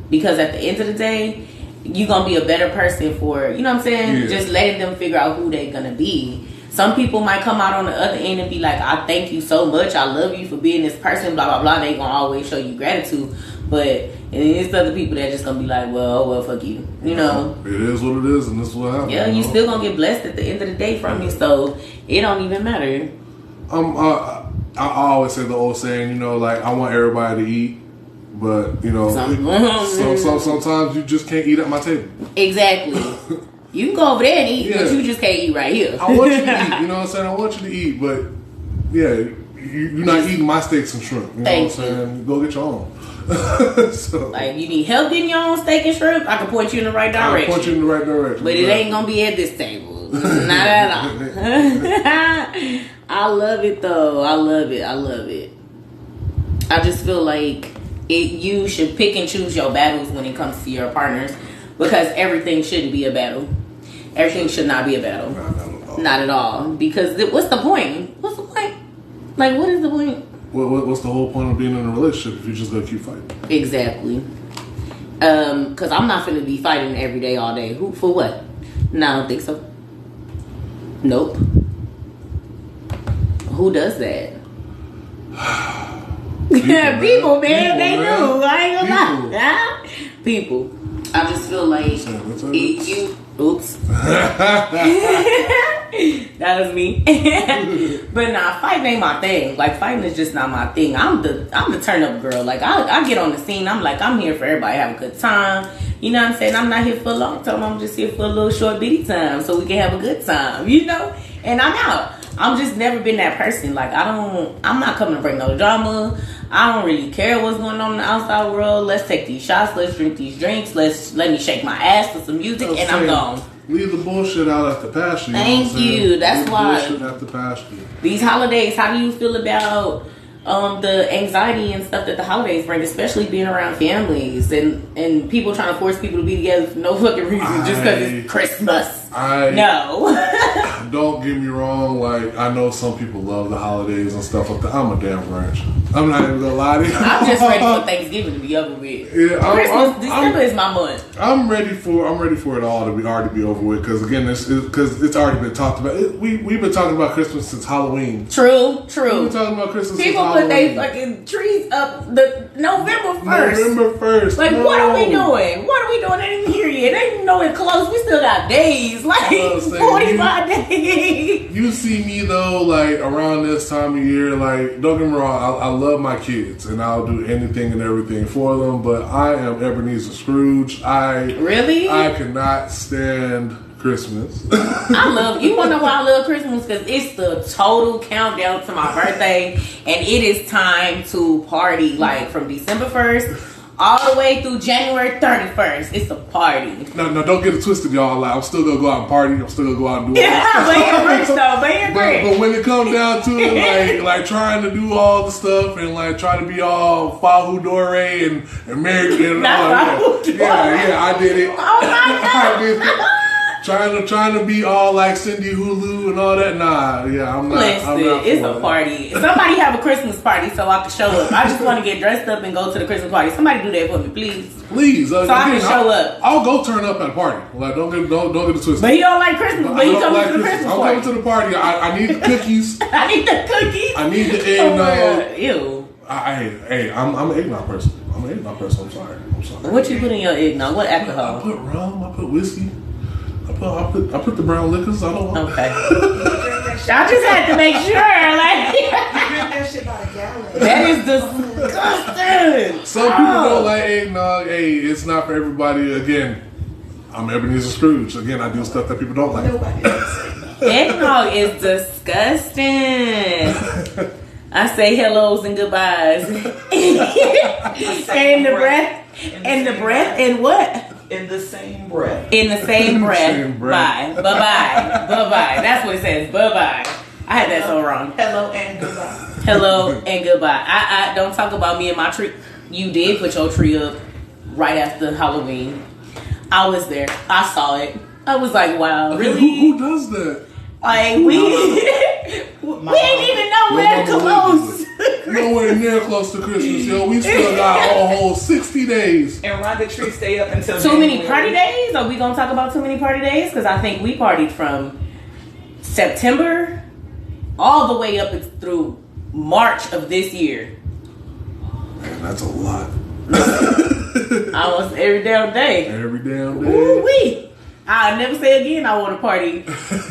Because at the end of the day, you're gonna be a better person for, you know what I'm saying? Yeah. Just letting them figure out who they're gonna be. Some people might come out on the other end and be like, I thank you so much, I love you for being this person, blah, blah, blah. They gonna always show you gratitude. But and it's other people that just gonna be like, well, fuck you. It is what it is, and this is what happens. Yeah, you still gonna get blessed at the end of the day from it, so it don't even matter. I always say the old saying, like, I want everybody to eat, but, sometimes you just can't eat at my table. Exactly. You can go over there and eat, but you just can't eat right here. I want you to eat, you know what I'm saying? I want you to eat, but you're not eating my steaks and shrimp. You know Thank what I'm saying? Go get your own. So, like, you need help getting your own steak and shrimp? I can point you in the right direction. I'll point you in the right direction. But it ain't gonna be at this table. Not at all. I love it though. I love it. I just feel like you should pick and choose your battles when it comes to your partners, because everything shouldn't be a battle. Everything should not be a battle. Not at all. Because what's the point? What's the point? Like, what is the point? What's the whole point of being in a relationship if you just gonna keep fighting? Exactly. Because I'm not finna be fighting every day, all day. Who for what? No, I don't think so. Nope. Who does that? People, man, they do. I ain't gonna lie. People. I just feel like you. Oops. That was me. But nah, fighting ain't my thing. Like, fighting is just not my thing. I'm the turn up girl. Like, I get on the scene. I'm like, I'm here for everybody to have a good time. You know what I'm saying? I'm not here for a long time. I'm just here for a little short bitty time so we can have a good time. You know? And I'm out. I'm just never been that person. Like, I'm not coming to bring no drama. I don't really care what's going on in the outside world. Let's take these shots. Let's drink these drinks. Let me shake my ass to some music, and I'm gone. Leave the bullshit out at the pasture. Thank you. That's why. Bullshit at the pasture. These holidays, how do you feel about the anxiety and stuff that the holidays bring, especially being around families and people trying to force people to be together for no fucking reason just because it's Christmas? No. Don't get me wrong. Like, I know some people love the holidays and stuff like that. I'm a damn Grinch. I'm not even gonna lie to you. I'm just ready for Thanksgiving to be over with. Yeah, December is my month. I'm ready for it all to be over with, because again, it's already been talked about. We've been talking about Christmas since Halloween. True. We've been talking about Christmas People since put Halloween. their fucking trees up the November 1st. November 1st. Like, no. what are we doing? What are we doing? They ain't even here yet. They ain't even know it close. We still got days. Like, 45 days. You see me though, like around this time of year, like, don't get me wrong, I love my kids and I'll do anything and everything for them, but I am Ebenezer Scrooge. I cannot stand Christmas. You wanna know why I love Christmas? Because it's the total countdown to my birthday, and it is time to party, like from December 1st all the way through January 31st. It's a party. No, don't get it twisted, y'all. Like, I'm still gonna go out and party. I'm still gonna go out and do all that. But you're rich though. But when it comes down to it, like trying to do all the stuff and like try to be all Fahu Dore and American and all that. Yeah, I did it. Oh my God. I did it. Trying to be all like Cindy Hulu and all that. Nah, yeah, I'm not. Listen, it's a party. Somebody have a Christmas party so I can show up. I just want to get dressed up and go to the Christmas party. Somebody do that for me, please. Please, so I can show up. I'll go turn up at a party. Like, don't get it twisted. But he don't like Christmas. But he coming to the Christmas party. I'm coming to the party. I need the cookies. I need the cookies. I need the eggnog. Ew. Hey, I'm an eggnog person. I'm sorry. What you put in your eggnog? What alcohol? I put rum. I put whiskey. I put the brown liquors. I don't want. Okay. I just had to make sure. Like, drink that shit by the gallon. That is disgusting. Some people don't like eggnog. Hey, it's not for everybody. Again, I'm Ebenezer Scrooge. Again, I do stuff that people don't like. Nobody does. Eggnog is disgusting. I say hellos and goodbyes. And the breath. And what? In the same breath. In the same breath. Bye. Bye-bye. Bye-bye. That's what it says. Bye-bye. I had that so wrong. Hello and goodbye. Hello and goodbye. I don't talk about me and my tree. You did put your tree up right after Halloween. I was there. I saw it. I was like, wow, really? Who does that? Like, we ain't even nowhere close. Nowhere near close to Christmas, yo. We still got a whole 60 days. And why the tree stay up until too many party days? Are we gonna talk about too many party days? Because I think we partied from September all the way up through March of this year. Man, that's a lot. Almost every damn day. Every damn day. Ooh-wee. I'll never say again I want to party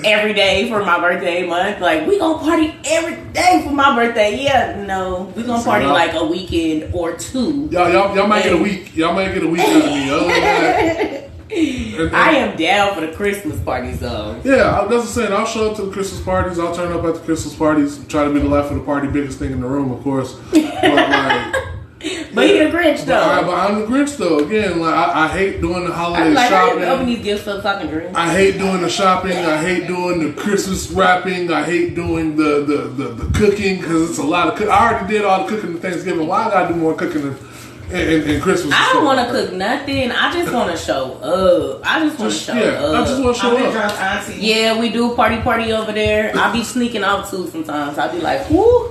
every day for my birthday month. Like, we gonna party every day for my birthday. Yeah, no. We gonna party like a weekend or two. Y'all might get a week. Y'all might get a week out of me. Other than that. I am down for the Christmas parties though. Yeah, that's what I'm saying. I'll show up to the Christmas parties. I'll turn up at the Christmas parties. Try to be the life of the party, biggest thing in the room, of course. But you're the Grinch though. But I'm the Grinch though. Again, like I hate doing the holiday shopping. How you open these gifts so fucking Grinch? I hate doing the shopping. I hate doing the Christmas wrapping. I hate doing the cooking because it's a lot of cooking. I already did all the cooking for Thanksgiving. Why I gotta do more cooking in Christmas? I don't want to cook nothing. I just want to show up. I just want to show up. I just want to show up. Yeah, we do party over there. I be sneaking out too sometimes. I be like, whoo.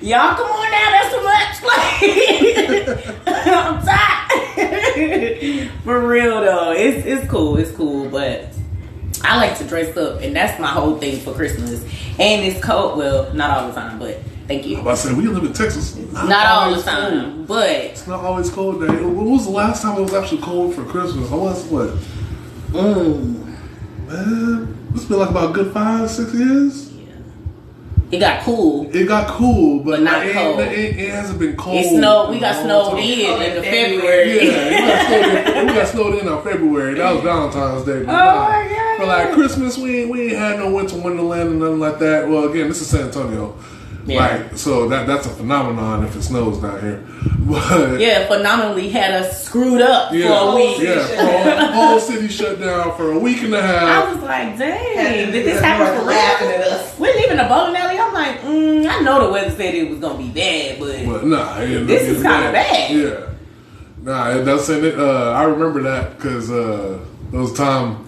Y'all come on now, that's too much. Like, I'm tired. For real though, it's cool, but I like to dress up, and that's my whole thing for Christmas. And it's cold. Well, not all the time, but thank you. I'm about to say we live in Texas. Not all the time, cold. But it's not always cold there. When was the last time it was actually cold for Christmas? I was what? Man, it's been like about a good 5-6 years. It got cool. But not cold. It hasn't been cold. It snowed. We got snowed in February. Yeah, we got snowed in February. That was Valentine's Day. Oh my God. But like Christmas, we ain't had no winter wonderland and nothing like that. Well, again, this is San Antonio. Yeah. Like, so that's a phenomenon if it snows down here. But yeah, phenomenally had us screwed up for a week. Yeah, whole city shut down for a week and a half. I was like, dang, did this happen for laughing at us? We're leaving the bowling alley. I'm like, I know the weather said it was gonna be bad, but nah, this is kind of bad. Yeah, nah, that's it. I remember that because those time.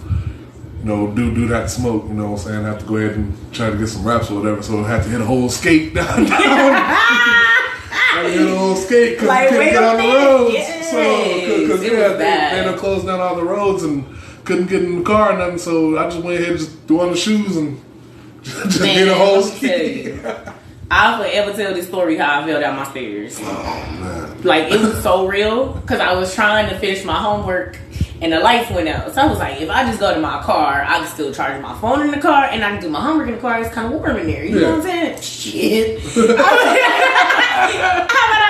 Do that smoke, you know what I'm saying? I have to go ahead and try to get some raps or whatever, so I had to hit a whole skate down. I hit a whole skate because I couldn't get on the roads. Yes. So, because they done closed down all the roads and couldn't get in the car or nothing, so I just went ahead and just threw on the shoes and just hit a whole skate. I'll forever tell this story how I fell down my stairs. Oh, man. Like, it was so real because I was trying to finish my homework and the lights went out. So I was like, if I just go to my car, I can still charge my phone in the car and I can do my homework in the car. It's kind of warm in there. You know what I'm saying? Shit. How about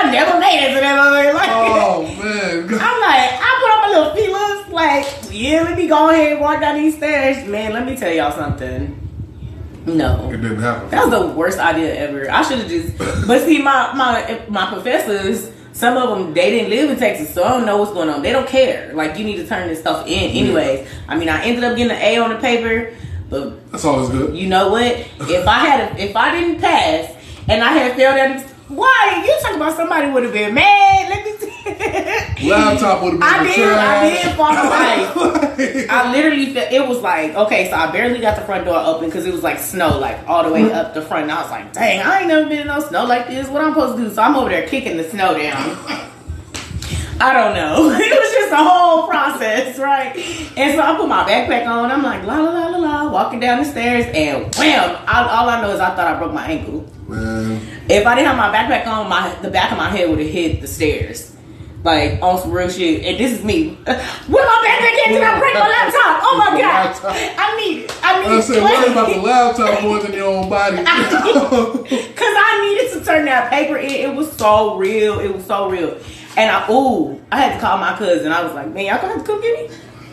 I never made it to that other? Like, oh, man. I'm like, I put on my little feelers. Like, yeah, let me go ahead and walk down these stairs. Man, let me tell y'all something. No. It didn't happen. That was the worst idea ever. I should have just... But see, my professors... Some of them, they didn't live in Texas, so I don't know what's going on. They don't care. Like, you need to turn this stuff in anyways. I mean, I ended up getting an A on the paper, but... That's always good. You know what? If I didn't pass, and I had failed at it, why? You talking about somebody would have been mad. Let me see. Laptop would have been I did fall life. I literally felt, it was like, okay, so I barely got the front door open because it was like snow, like all the way up the front. And I was like, dang, I ain't never been in no snow like this. What I'm supposed to do? So I'm over there kicking the snow down. I don't know. It was just a whole process, right? And so I put my backpack on. I'm like, la la la la la, walking down the stairs, and wham! All I know is I thought I broke my ankle. Man. If I didn't have my backpack on, the back of my head would have hit the stairs. Like, on some real shit. And this is me. Where my backpack at? Did I break my laptop? Oh my God. I need it. I said, worry about the laptop more than your own body. Because I needed to turn that paper in. It was so real. And I had to call my cousin. I was like, man, y'all gonna have to come get me? I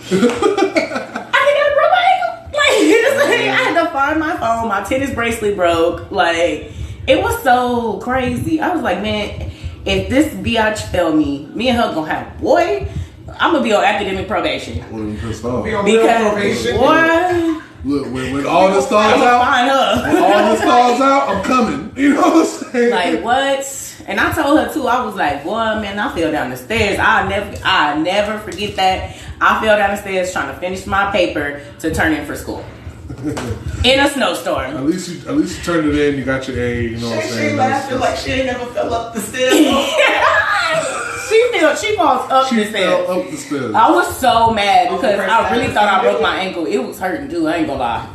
think I broke my ankle. Like, I had to find my phone. My tennis bracelet broke. Like, it was so crazy. I was like, man, if this biatch fail me and her gonna have, boy, I'm gonna be on academic probation. Well, you pissed off. Because, boy, look, when all this falls out, I'm coming. You know what I'm saying? Like, what? And I told her too. I was like, boy, man, I fell down the stairs. I never forget that. I fell down the stairs trying to finish my paper to turn in for school. In a snowstorm. At least you turned it in. You got your A. You know what I'm saying? She laughing like she ain't never fell up the stairs. She falls up the stairs. Fell up the stairs. I was so mad because I really thought I broke my ankle. It was hurting too. I ain't gonna lie.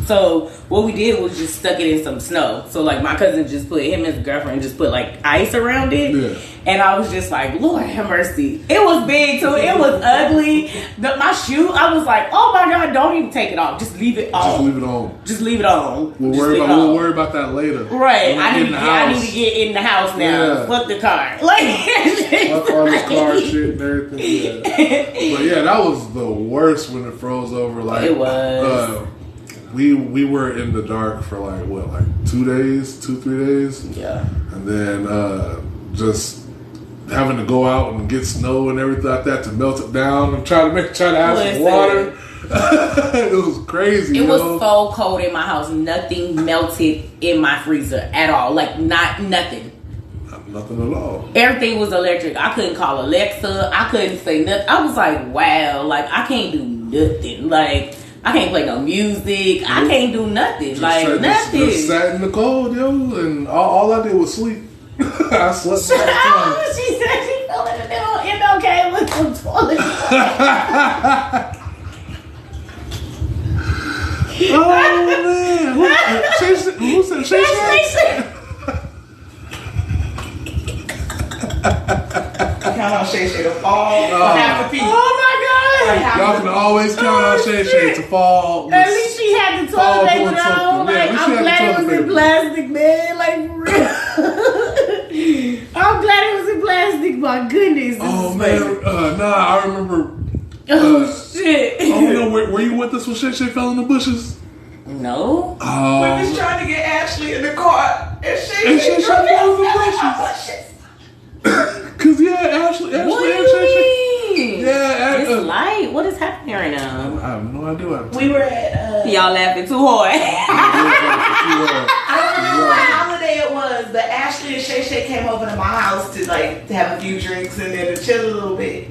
So what we did was just stuck it in some snow. So like my cousin just put him and his girlfriend just put like ice around it. Yeah. And I was just like, Lord have mercy. It was big too. It was ugly. My shoe, I was like, oh my God, don't even take it off. Just leave it on. Just leave it on. Just leave it on. We'll worry about that later. Right. I need to get in the house now. Yeah. Fuck the car. Like fuck all this car shit and everything. Yeah. But yeah, that was the worst when it froze over. Like it was. We were in the dark for like 3 days? Yeah. And then just having to go out and get snow and everything like that to melt it down and try to have some water. It was crazy. It was so cold in my house. Nothing melted in my freezer at all. Like nothing. Nothing at all. Everything was electric. I couldn't call Alexa. I couldn't say nothing. I was like, wow. Like I can't do nothing. Like I can't play no music. I can't do nothing. Nothing. Just sat in the cold, yo, and all I did was sleep. I slept all the time. She said she fell in the middle of MLK with some toilet. Oh man! Who said Shay? Count on Shay to fall for half a piece. Oh my God! Y'all can always count on Shay to fall. At least she had the toilet paper on. Like, I'm glad it was in plastic, man. Like, for real. I'm glad it was in plastic. My goodness. Oh man, I remember. Oh shit. Oh no, were you with us when Shay fell in the bushes? No. We was trying to get Ashley in the car, and Shay fell in the bushes. Cause Ashley. What do you mean? Yeah, it's light. What is happening right now? I have no idea. We were at. Y'all laughing too hard. I don't remember what holiday it was, but Ashley and Shay came over to my house to have a few drinks and then to chill a little bit.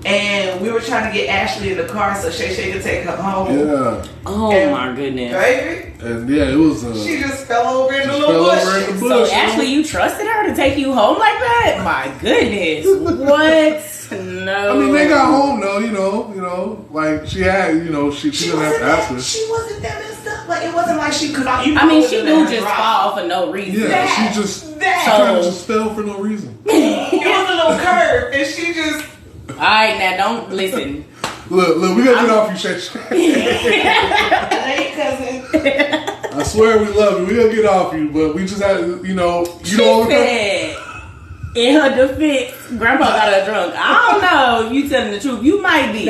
And we were trying to get Ashley in the car so Shay could take her home. Yeah. Oh my goodness. Baby. And yeah, it was. She just fell over in the little bush. So Ashley, you trusted her to take you home like that? My goodness. What? No. I mean, they got home though. You know, like she had. She didn't have to ask her. She wasn't that messed up. Like it wasn't like she could. I mean, she knew just fall for no reason. Yeah, she just fell for no reason. It was a little curve, and she just. All right, now don't listen. Look, we gotta get off you, Shay. Hey, cousin. I swear we love you. We gotta get off you, but we just had to, She said, in her defense, Grandpa got her drunk. I don't know if you telling the truth. You might be.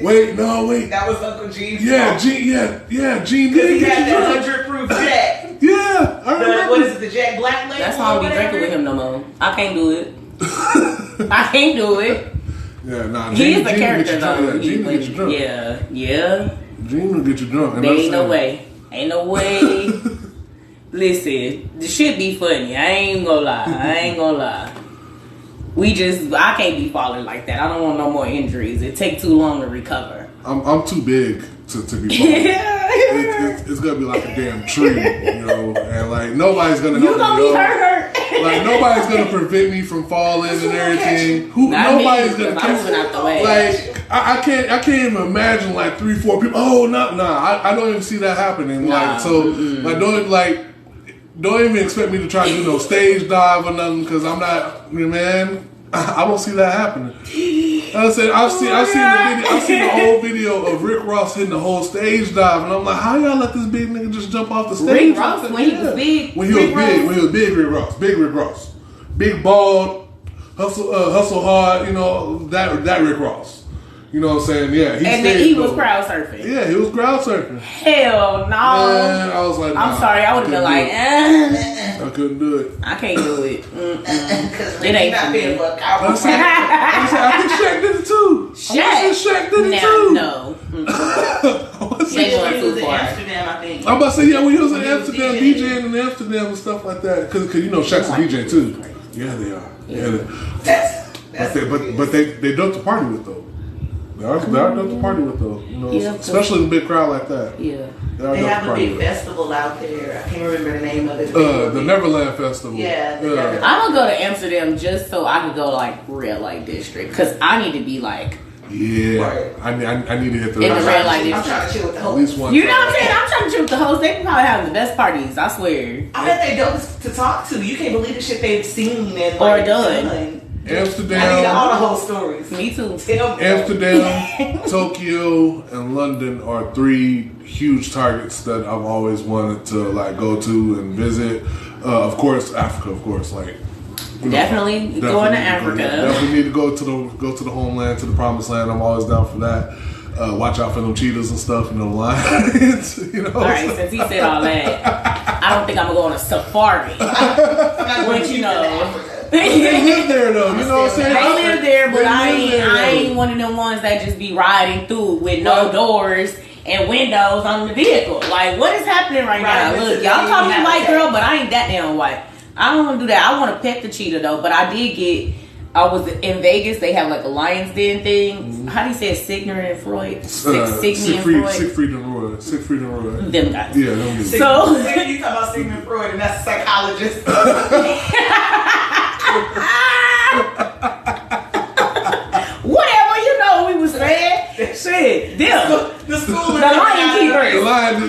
Wait. That was Uncle Gene. Yeah, Gene. Yeah, Gene did. He had that 100 proof Jack. Yeah, I remember. What is it, the Jack Black label? That's why I don't be drinking with him no more. I can't do it. I can't do it. Yeah, nah. He is a character though. Gene will get you drunk. Yeah. Gene will get you drunk. There ain't no way. Ain't no way. Listen, the shit be funny. I ain't gonna lie. I can't be falling like that. I don't want no more injuries. It take too long to recover. I'm too big to be falling. It's gonna be like a damn tree, and like nobody's gonna help me. You gonna be hurt. Like nobody's gonna prevent me from falling and everything. Nobody's gonna catch me. Out the way. Like I can't even imagine like 3-4 people. Oh no, I don't even see that happening. Nah. Like so, don't even expect me to try to do no stage dive or nothing because I'm not, man. I don't see that happening. I said I've seen the whole video of Rick Ross hitting the whole stage dive, and I'm like, how y'all let this big nigga just jump off the stage? Rick Ross when he was big. When he was big, Rick Ross, big bald, hustle hard. That Rick Ross. You know what I'm saying? Yeah. And then he was crowd surfing. Yeah, he was crowd surfing. Hell no. Man, I was like, I'm sorry, I would have been like, I couldn't do it. I can't do it. Because it ain't not for being me. a I think Shaq did it too. Shaq did it too. No. They going too far. Amsterdam, I think. I'm about to say, yeah, when he was in Amsterdam, DJing in Amsterdam and stuff like that. Because Shaq's a DJ too. Yeah, they are. But they dope to party with though. They are dope to party with though. Especially in a big crowd like that. Yeah. They have a big festival out there. I can't remember the name of it. The Neverland Festival. Yeah. I'm gonna go to Amsterdam just so I could go like red light district because I need to be like Yeah, Right. I need to hit the In the red red light. light I'm trying to chill with the At host. least one. You know what I'm saying? I'm trying to chill with the hosts. They probably have the best parties. I swear. I bet they dope to talk to. You can't believe the shit they've seen and Or like, done. I need Amsterdam, all the whole stories. Me too. Tell me. Amsterdam, Tokyo, and London are 3 huge targets that I've always wanted to like go to and visit. Of course, Africa. Of course, like you know, Definitely going to need Africa. Definitely need to go to the homeland, to the promised land. I'm always down for that. Watch out for them cheetahs and stuff and the lions. You know. All right, since he said all that, I don't think I'm gonna go on a safari. What you know? They live there though. You know what I'm saying? They live there, but They I live there, ain't though. one of them ones that just be riding through with no doors and windows on the vehicle. Like, what is happening right now? Look, y'all call me white girl, but I ain't that damn white. I don't want to do that. I want to pet the cheetah though, but I was in Vegas. They have like a lion's den thing. Mm-hmm. How do you say it? Signer and Freud? Siegfried and Roy. Them guys. Yeah, them dudes. So you talking about Sigmund Freud, and that's a psychologist. Whatever, you know what we was saying. Shit, them. The school The lion keepers. The lion,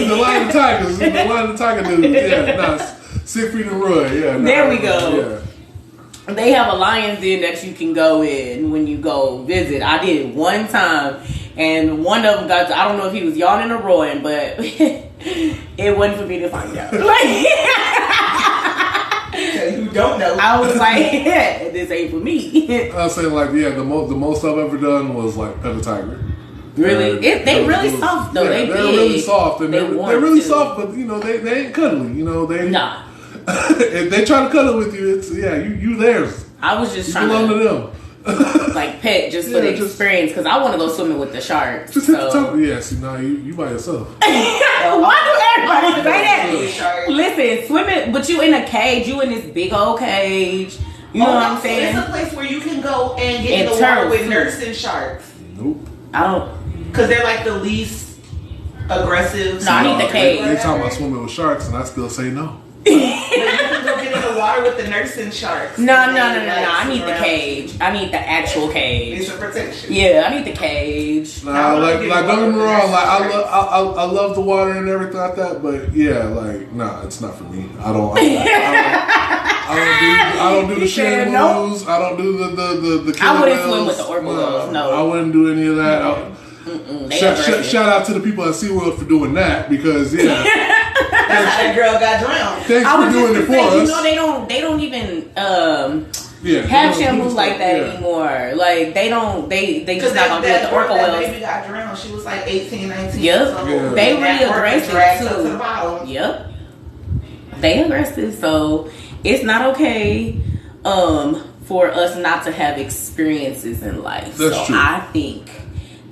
the lion and tigers, the lion and tiger dude. Yeah, nah, Siegfried and Roy. Yeah, There we go. Yeah. They have a lion's den that you can go in when you go visit. I did it one time, and one of them got. I don't know if he was yawning or roaring, but it wasn't for me to find out. Who don't know? I was like, yeah, this ain't for me. I was saying like, yeah, the most I've ever done was like pet a tiger. Really, they really soft though. Yeah, they they're big. really soft, and they're warm, really too. soft, but you know they ain't cuddly. You know they. Nah, If they try to cuddle with you, it's you theirs. I was just You trying belong to to them. like pet just for Yeah, the just- experience because I want to go swimming with the sharks. Just hit the So. top. Yeah, see, now you by yourself. Why do everybody say that? Shark. Listen, swimming, but you in a cage. You in this big old cage. You know what I'm saying? It's a place where you can go and get And in the water turtles, with too. nursing sharks. Nope. I don't. Because they're like the least aggressive. No, I need the cage. They talking about swimming with sharks, and I still say no. But you can go get in the water with the nursing sharks. No. And I need the around. cage. I need the actual cage. It's a protection. Yeah, I need the cage. Nah, like don't get me wrong. Like I love the water and everything like that, but yeah, like nah, it's not for me. I don't do the You said shame no? moves. I don't do the I wouldn't killer swim whales. with the orca. No. I wouldn't do any of that. They Shout aggressive. out to the people at SeaWorld for doing that because yeah, That's how that girl got drowned. thanks I for was doing just it for gonna say, us. you know, they don't even Yeah, have they don't do shambles stuff. like that Yeah. anymore. Like they don't. They Because just not gonna do it. The orca that whales. baby got drowned. She was like 18, 19 Yep. years old. Yeah. They And really that orca aggressive, dragged her too. to the bottom. Yep. They aggressive, so it's not okay for us not to have experiences in life. That's so true. I think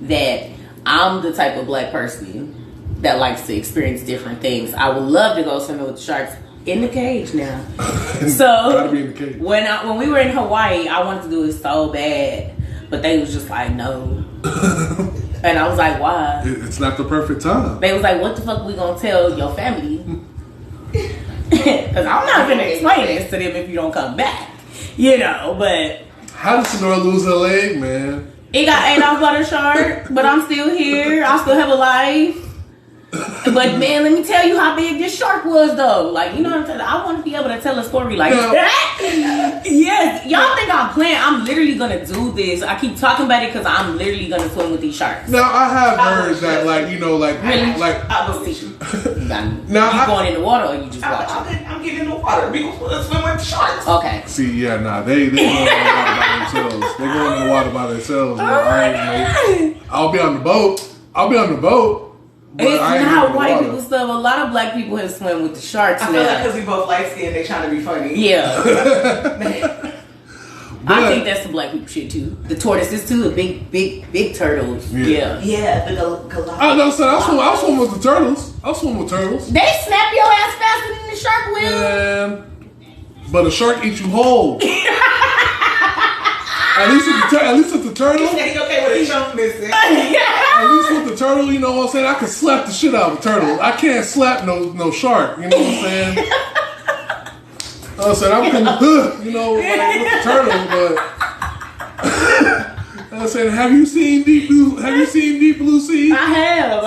that I'm the type of black person that likes to experience different things. I would love to go swimming with the sharks in the cage now. Gotta So be in the cage. when we were in Hawaii, I wanted to do it so bad, but they was just like, no. And I was like, why? It's not the perfect time. They was like, what the fuck we gonna tell your family? Because I'm not gonna explain this to them if you don't come back. You know, but How did Sonora lose her leg, man? it got ate off by the shark, but I'm still here. I still have a life. But man, let me tell you how big this shark was though. Like, you know what I'm saying? I want to be able to tell a story like Yeah. that. Yes. Y'all think I'm playing? I'm literally gonna do this. I keep talking about it because I'm literally gonna swim with these sharks. Now I have heard that, like you know, like Really? like I believe you. Now, you I- going in the water or you just watching? I'm getting in the water. We gonna swim with the sharks. Okay. see, yeah, nah, they go in the water by themselves. They go in the water by themselves. Man. I ain't, I'll be on the boat. But It's I ain't not in the white water. people stuff. A lot of black people have swim with the sharks I feel like now. because we both light skinned, they trying to be funny. Yeah. I But- think that's some black people shit too. The tortoises too, the big turtles. Yeah. Yeah. The Galapagos. I know, so I swim with the turtles. I swim with turtles. They snap your ass faster than the shark will. And but a shark eats you whole. At least with the turtle. He okay with a chunk missing. At least with the turtle, you know what I'm saying? I can slap the shit out of a turtle. I can't slap no shark, you know what I'm saying? I'm cool, you know, like, with the turtle, but I said, have you seen Deep Blue? Have you seen Deep Blue Sea? I have.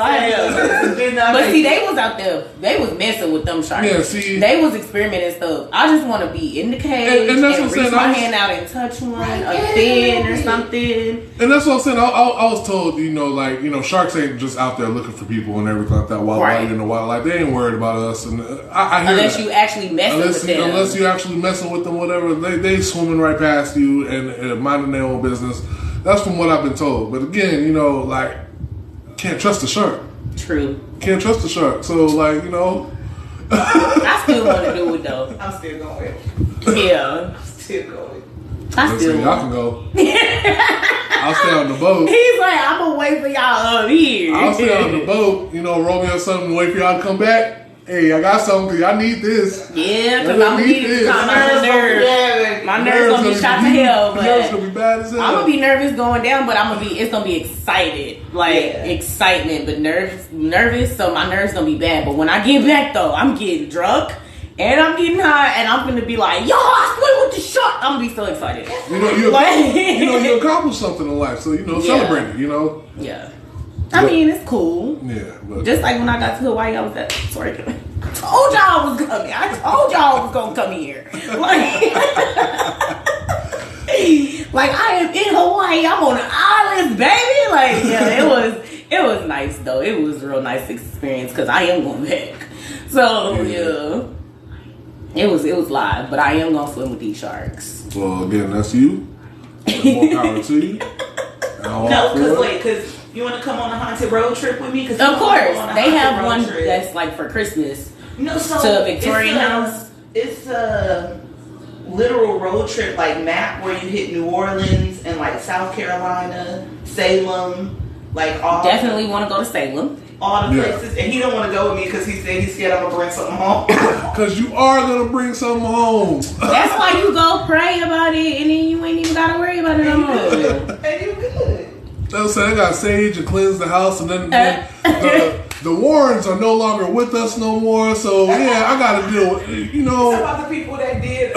But see, they was out there. They was messing with them sharks. Yeah, see, they was experimenting stuff. I just want to be in the cage and that's what I'm reach saying. my hand out and touch one, a fin or something. And that's what I'm saying. I was told, sharks ain't just out there looking for people and everything like that. While in the wild, like they ain't worried about us. And I hear unless that. you actually messing with them. Unless you actually messing with them, whatever, they swimming right past you and minding their own business. That's from what I've been told. But again, can't trust the shark. True. Can't trust the shark. So, I still want to do it, though. I'm still going. Yeah. I'm still going. Y'all can go. I'll stay on the boat. He's like, I'm going to wait for y'all up here. I'll stay on the boat, roll me up something, wait for y'all to come back. Hey, I got something because I need this. Yeah, because I'm going to need it to calm my nerves. My nerves going to be shot to hell. But nerves going to be bad as hell. I'm going to be nervous going down, but it's going to be excited. Excitement, but nervous, so my nerves going to be bad. But when I get back, though, I'm getting drunk. And I'm getting high, and I'm gonna be like, yo, I swim with the shark. I'm gonna be so excited. You accomplished something in life, so celebrate it. Yeah. I mean, it's cool. Yeah, but just like when I got to Hawaii, I was at. Sorry, I told y'all I was coming. I told y'all I was gonna come here. Like I am in Hawaii. I'm on an island, baby. It was nice though. It was a real nice experience because I am going back. So yeah. It was live, but I am gonna swim with these sharks. Well, again, that's you. More power to you. Because you want to come on a haunted road trip with me? Of course, they have one that's like for Christmas. To Victorian House. It's a literal road trip map where you hit New Orleans and South Carolina, Salem, all. Definitely want to go to Salem. All the places, and he don't want to go with me because he said he's scared I'm gonna bring something home. Because you are gonna bring something home. That's why you go pray about it, and then you ain't even gotta worry about it no more. And you good. That's saying I got sage and cleanse the house, and then the Warrens are no longer with us no more. So I gotta deal with It's about the people that did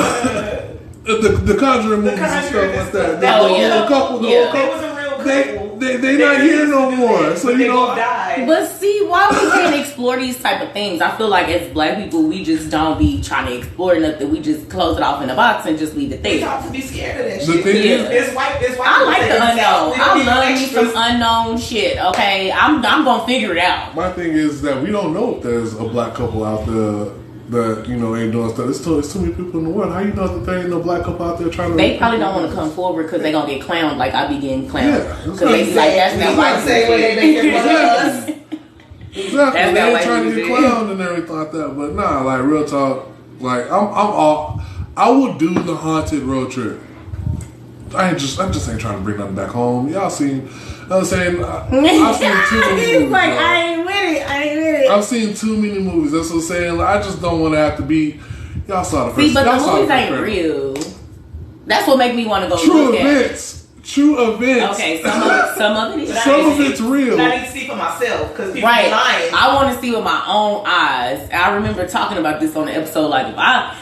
the Conjuring movies and stuff like that. The whole couple. They was a real couple. They not here no more. So die. But see, why we can't explore these type of things? I feel like as black people, we just don't be trying to explore nothing. We just close it off in a box and just leave it there. We have to be scared of that The shit. thing is, It's white. I like the unknown. I love me some unknown shit. Okay, I'm gonna figure it out. My thing is that we don't know if there's a black couple out there that ain't doing stuff. It's too many people in the world. How you know that there ain't no black couple out there trying to? They probably don't want to come forward because they gonna get clowned like I be getting clowned. Yeah, because they be like, that's not white people. Exactly. They ain't trying to get clowned and everything like that. But nah, real talk. I would do the haunted road trip. I just ain't trying to bring nothing back home. Y'all seen? I'm saying I've seen too many movies. He's like, I ain't with it. I've seen too many movies. That's what I'm saying. I just don't want to have to be. Y'all saw the first. See, but the movies ain't real. That's what make me want to go. True events. Okay, some of it is. Some of it's real. I need to see for myself because people are lying. I want to see with my own eyes. I remember talking about this on the episode. I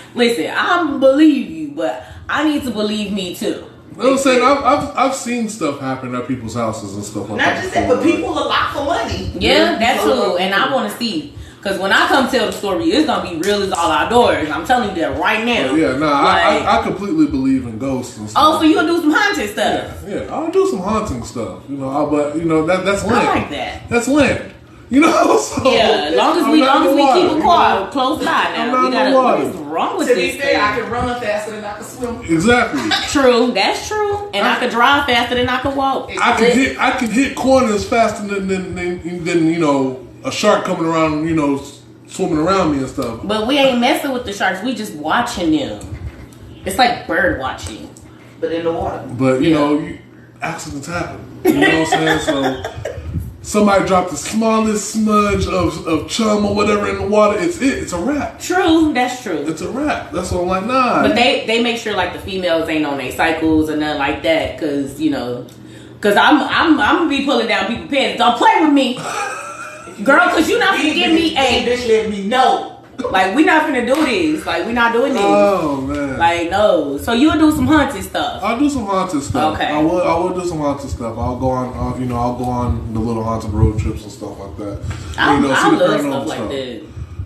believe you, but I need to believe me too. I'm saying I've seen stuff happen at people's houses and stuff like that. Not just that, but people a lot for money. Yeah, that's true. And I want to see. Because when I come tell the story, it's going to be real as all outdoors. I'm telling you that right now. I completely believe in ghosts and stuff. Oh, so you'll do some haunted stuff? Yeah, I'll do some haunting stuff. But that's land. I like that. That's land. So as long as we keep it quiet, close by now. We gotta. What is wrong with this? To be fair, I can run faster than I can swim. Exactly. True, that's true. And I can drive faster than I can walk. I can hit corners faster than a shark coming around, swimming around me and stuff. But we ain't messing with the sharks. We just watching them. It's like bird watching, but in the water. But accidents happen. You know what I'm saying? So. Somebody dropped the smallest smudge of chum or whatever in the water. It's a wrap. True, that's true. It's a wrap. That's what I'm like, nah. But they make sure the females ain't on their cycles or nothing like that, cause I'm gonna be pulling down people's pants. Don't play with me, girl, cause you not gonna give me a bitch. Let me know. Like, we not finna do this. Like, we not doing this. Oh man. Like, no. So you'll do some haunted stuff. I'll do some haunted stuff. Okay. I will do some haunted stuff. I'll go on, I'll go on the little haunted road trips and stuff like that. I see love the stuff paranormal like that.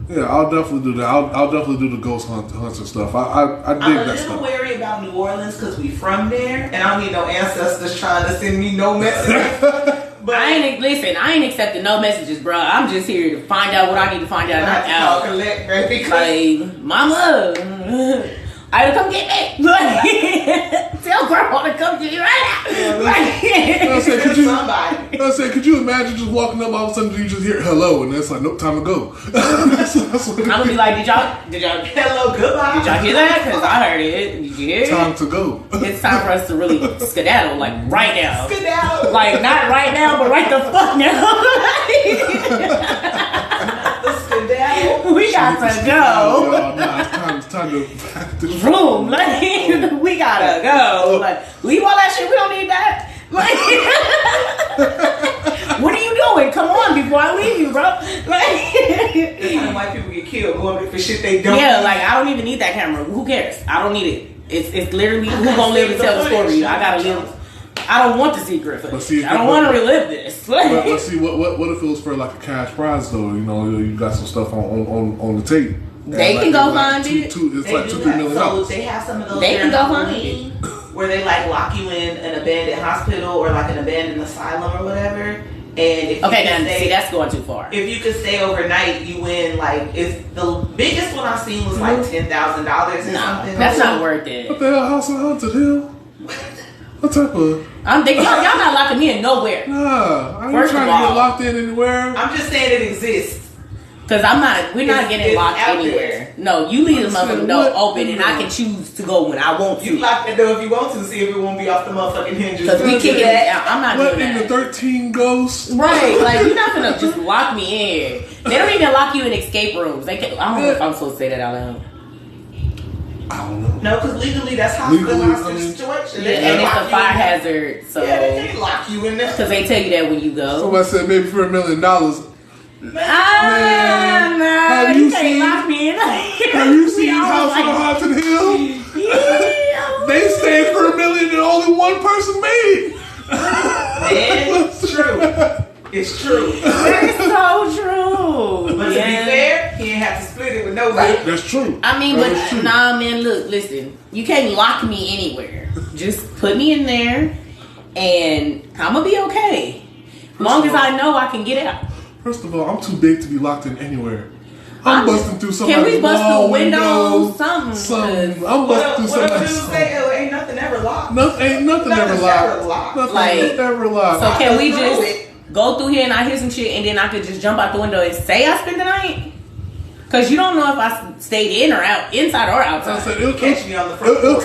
Yeah, I'll definitely do that. I'll definitely do the ghost hunting stuff. I dig I'm a that little stuff. wary about New Orleans because we from there, and I don't need no ancestors trying to send me no messages. But I ain't accepting no messages, bro. I'm just here to find out what I need to find out. I have to Out. call collect, baby. Like, mama, I gotta come get me. Like, tell grandma to come get you right now. I said, Somebody. could you imagine just walking up, all of a sudden you just hear hello, and it's like, nope, time to go. That's what I'm gonna be like, did y'all Hello, goodbye. Did y'all hear that? Because I heard it. Did you hear it? time to go. It's time for us to really skedaddle, like right now. Skedaddle. Like not right now, but right the fuck now. Skedaddle. We got to go. Nah, it's time to back the Room, like we gotta go. Like leave all that shit. We don't need that. Like, what are you doing? Come on, before I leave you, bro. Like, This time white people get killed going for shit they don't. yeah, like I don't even need that camera. Who cares? I don't need it. It's literally who gonna live to tell the story. I gotta live. I don't want the secret footage. I don't want to relive this. But see, what if it was for like a cash prize though? You know, you got some stuff on the tape. They can go find it. It's like $2-3 million. So they have some of those. They can go find Halloween, where they like lock you in an abandoned hospital or like an abandoned asylum or whatever. And if you Okay, can now stay, see that's going too far. if you could stay overnight, you win. Like it's the biggest one I've seen was like $10,000 or something. That's not worth it. What the hell, House of Haunted Hill? What type of? I'm thinking y'all not locking me in nowhere. Nah, I ain't First trying of to get all- locked in anywhere. I'm just saying it exists. Cause we're not getting It's locked out anywhere. No, you leave the motherfucking door What? open and I can choose to go when I want You to. lock the door if you want to, see if it won't be off the motherfucking hinges. Cause we Don't do kicking it that. out. I'm not What doing in the that. 13 ghosts? Right, like you're not gonna just lock me in. They don't even lock you in escape rooms. They can. I don't know if I'm supposed to say that out loud. I don't know. No, because legally that's hospital Legally, hostage I mean- situation. Yeah, They and can't it's lock a you fire in there. hazard, so Yeah, they can't lock you in there. because they tell you that when you go. Somebody said maybe for $1 million. Ah, nah, have you you can't seen- lock me in. Have you seen House of the Haunted Hill? Yeah. They stayed for $1 million and only one person made it. It's true. It's true. It's so true. But to be fair, he didn't have to split it with nobody. That's true. I mean, That but is true. nah, man. Look, listen. You can't lock me anywhere. Just put me in there, and I'm gonna be okay. Long as I know I can get out. First of all, I'm too big to be locked in anywhere. I'm busting through Can we somebody's bust wall, through windows? Something. Something. I'm busting through What I'm somebody's. say, oh, ain't nothing ever locked. Ain't nothing ever Nothing's locked. ever locked. Nothing Like, ever locked. So can we Through just it. go through here and I hear some shit, and then I could just jump out the window and say I spent the night? Cause you don't know if I stayed in or out, inside or I outside. said, Catch me on the front porch.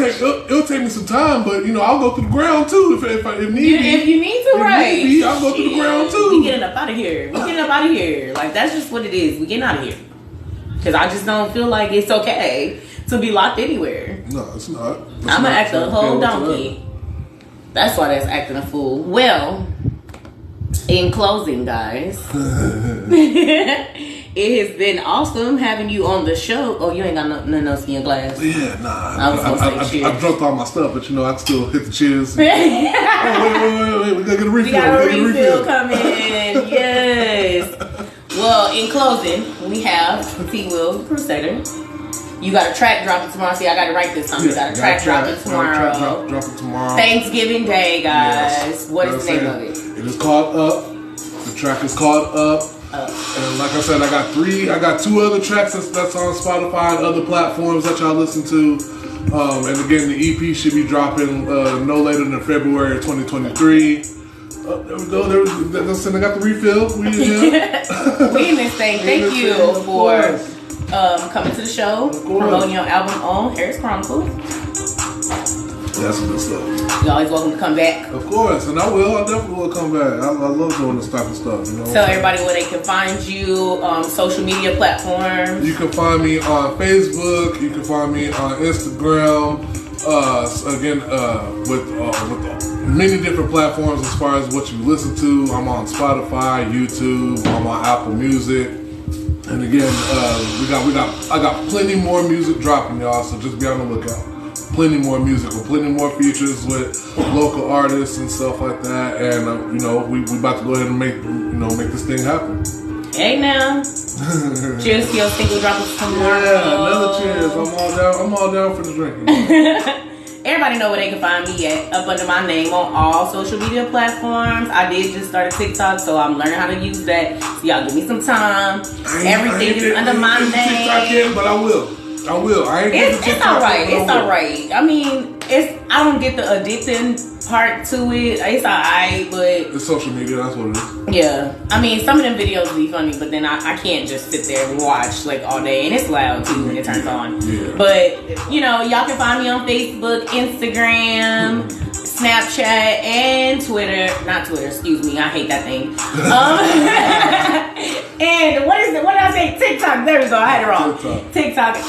it'll take me some time, but I'll go through the ground too if need be. If you need to, If right? need be, I'll go through the ground, too. We getting up out of here. We getting up out of here. Like that's just what it is. We getting out of here. Cause I just don't feel like it's okay to be locked anywhere. No, it's not. I'm gonna act a whole donkey. That's why that's acting a fool. Well, in closing, guys, it has been awesome having you on the show. Oh, you ain't got nothing else in your glass. Yeah, nah. I was gonna say cheers. I drunk all my stuff, but I can still hit the cheers. Wait, We we gotta get a refill. got a We gotta get refill coming. Yes. Well, in closing, we have Will the Crusada. You got a track dropping tomorrow. See, I got it right this time. You got a track dropping tomorrow. Dropping tomorrow. Thanksgiving Day, guys. Yes. What is the name of it? It is called Up. The track is called Up. And like I said, I got two other tracks that's on Spotify and other platforms that y'all listen to. And again, the EP should be dropping no later than February of 2023. There we go. I got the refill. We in here. We in this thing. Thank you for coming to the show, promoting your album on Harris Chronicles. That's some good stuff. You're always welcome to come back. Of course, and I will. I definitely will come back. I love doing this type of stuff. Tell everybody where they can find you on social media platforms. You can find me on Facebook. You can find me on Instagram. With many different platforms as far as what you listen to. I'm on Spotify, YouTube. I'm on Apple Music. And again, I got plenty more music dropping, y'all. So just be on the lookout. Plenty more music, with plenty more features with local artists and stuff like that. And you know, we about to go ahead and make this thing happen. Hey now, cheers to your single drop tomorrow. Yeah, another cheers. I'm all down for the drinking. Everybody know where they can find me at, up under my name on all social media platforms. I did just start a TikTok, so I'm learning how to use that. So y'all give me some time. Everything is under my name. TikTok yet, but I will. It's alright. It's alright. I mean, I don't get the addicting part to it. It's alright, but it's social media. That's what it is. Yeah, I mean, some of them videos be funny, but then I can't just sit there and watch like all day, and it's loud too when it turns on. Yeah. But you know, y'all can find me on Facebook, Instagram, Snapchat, and Twitter. Not Twitter, excuse me. I hate that thing. And what did I say? TikTok. There we go. I had it wrong. TikTok _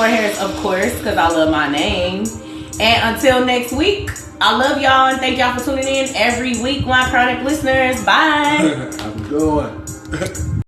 Harris, of course, because I love my name. And until next week, I love y'all and thank y'all for tuning in every week, my chronic listeners. Bye. Have a good one.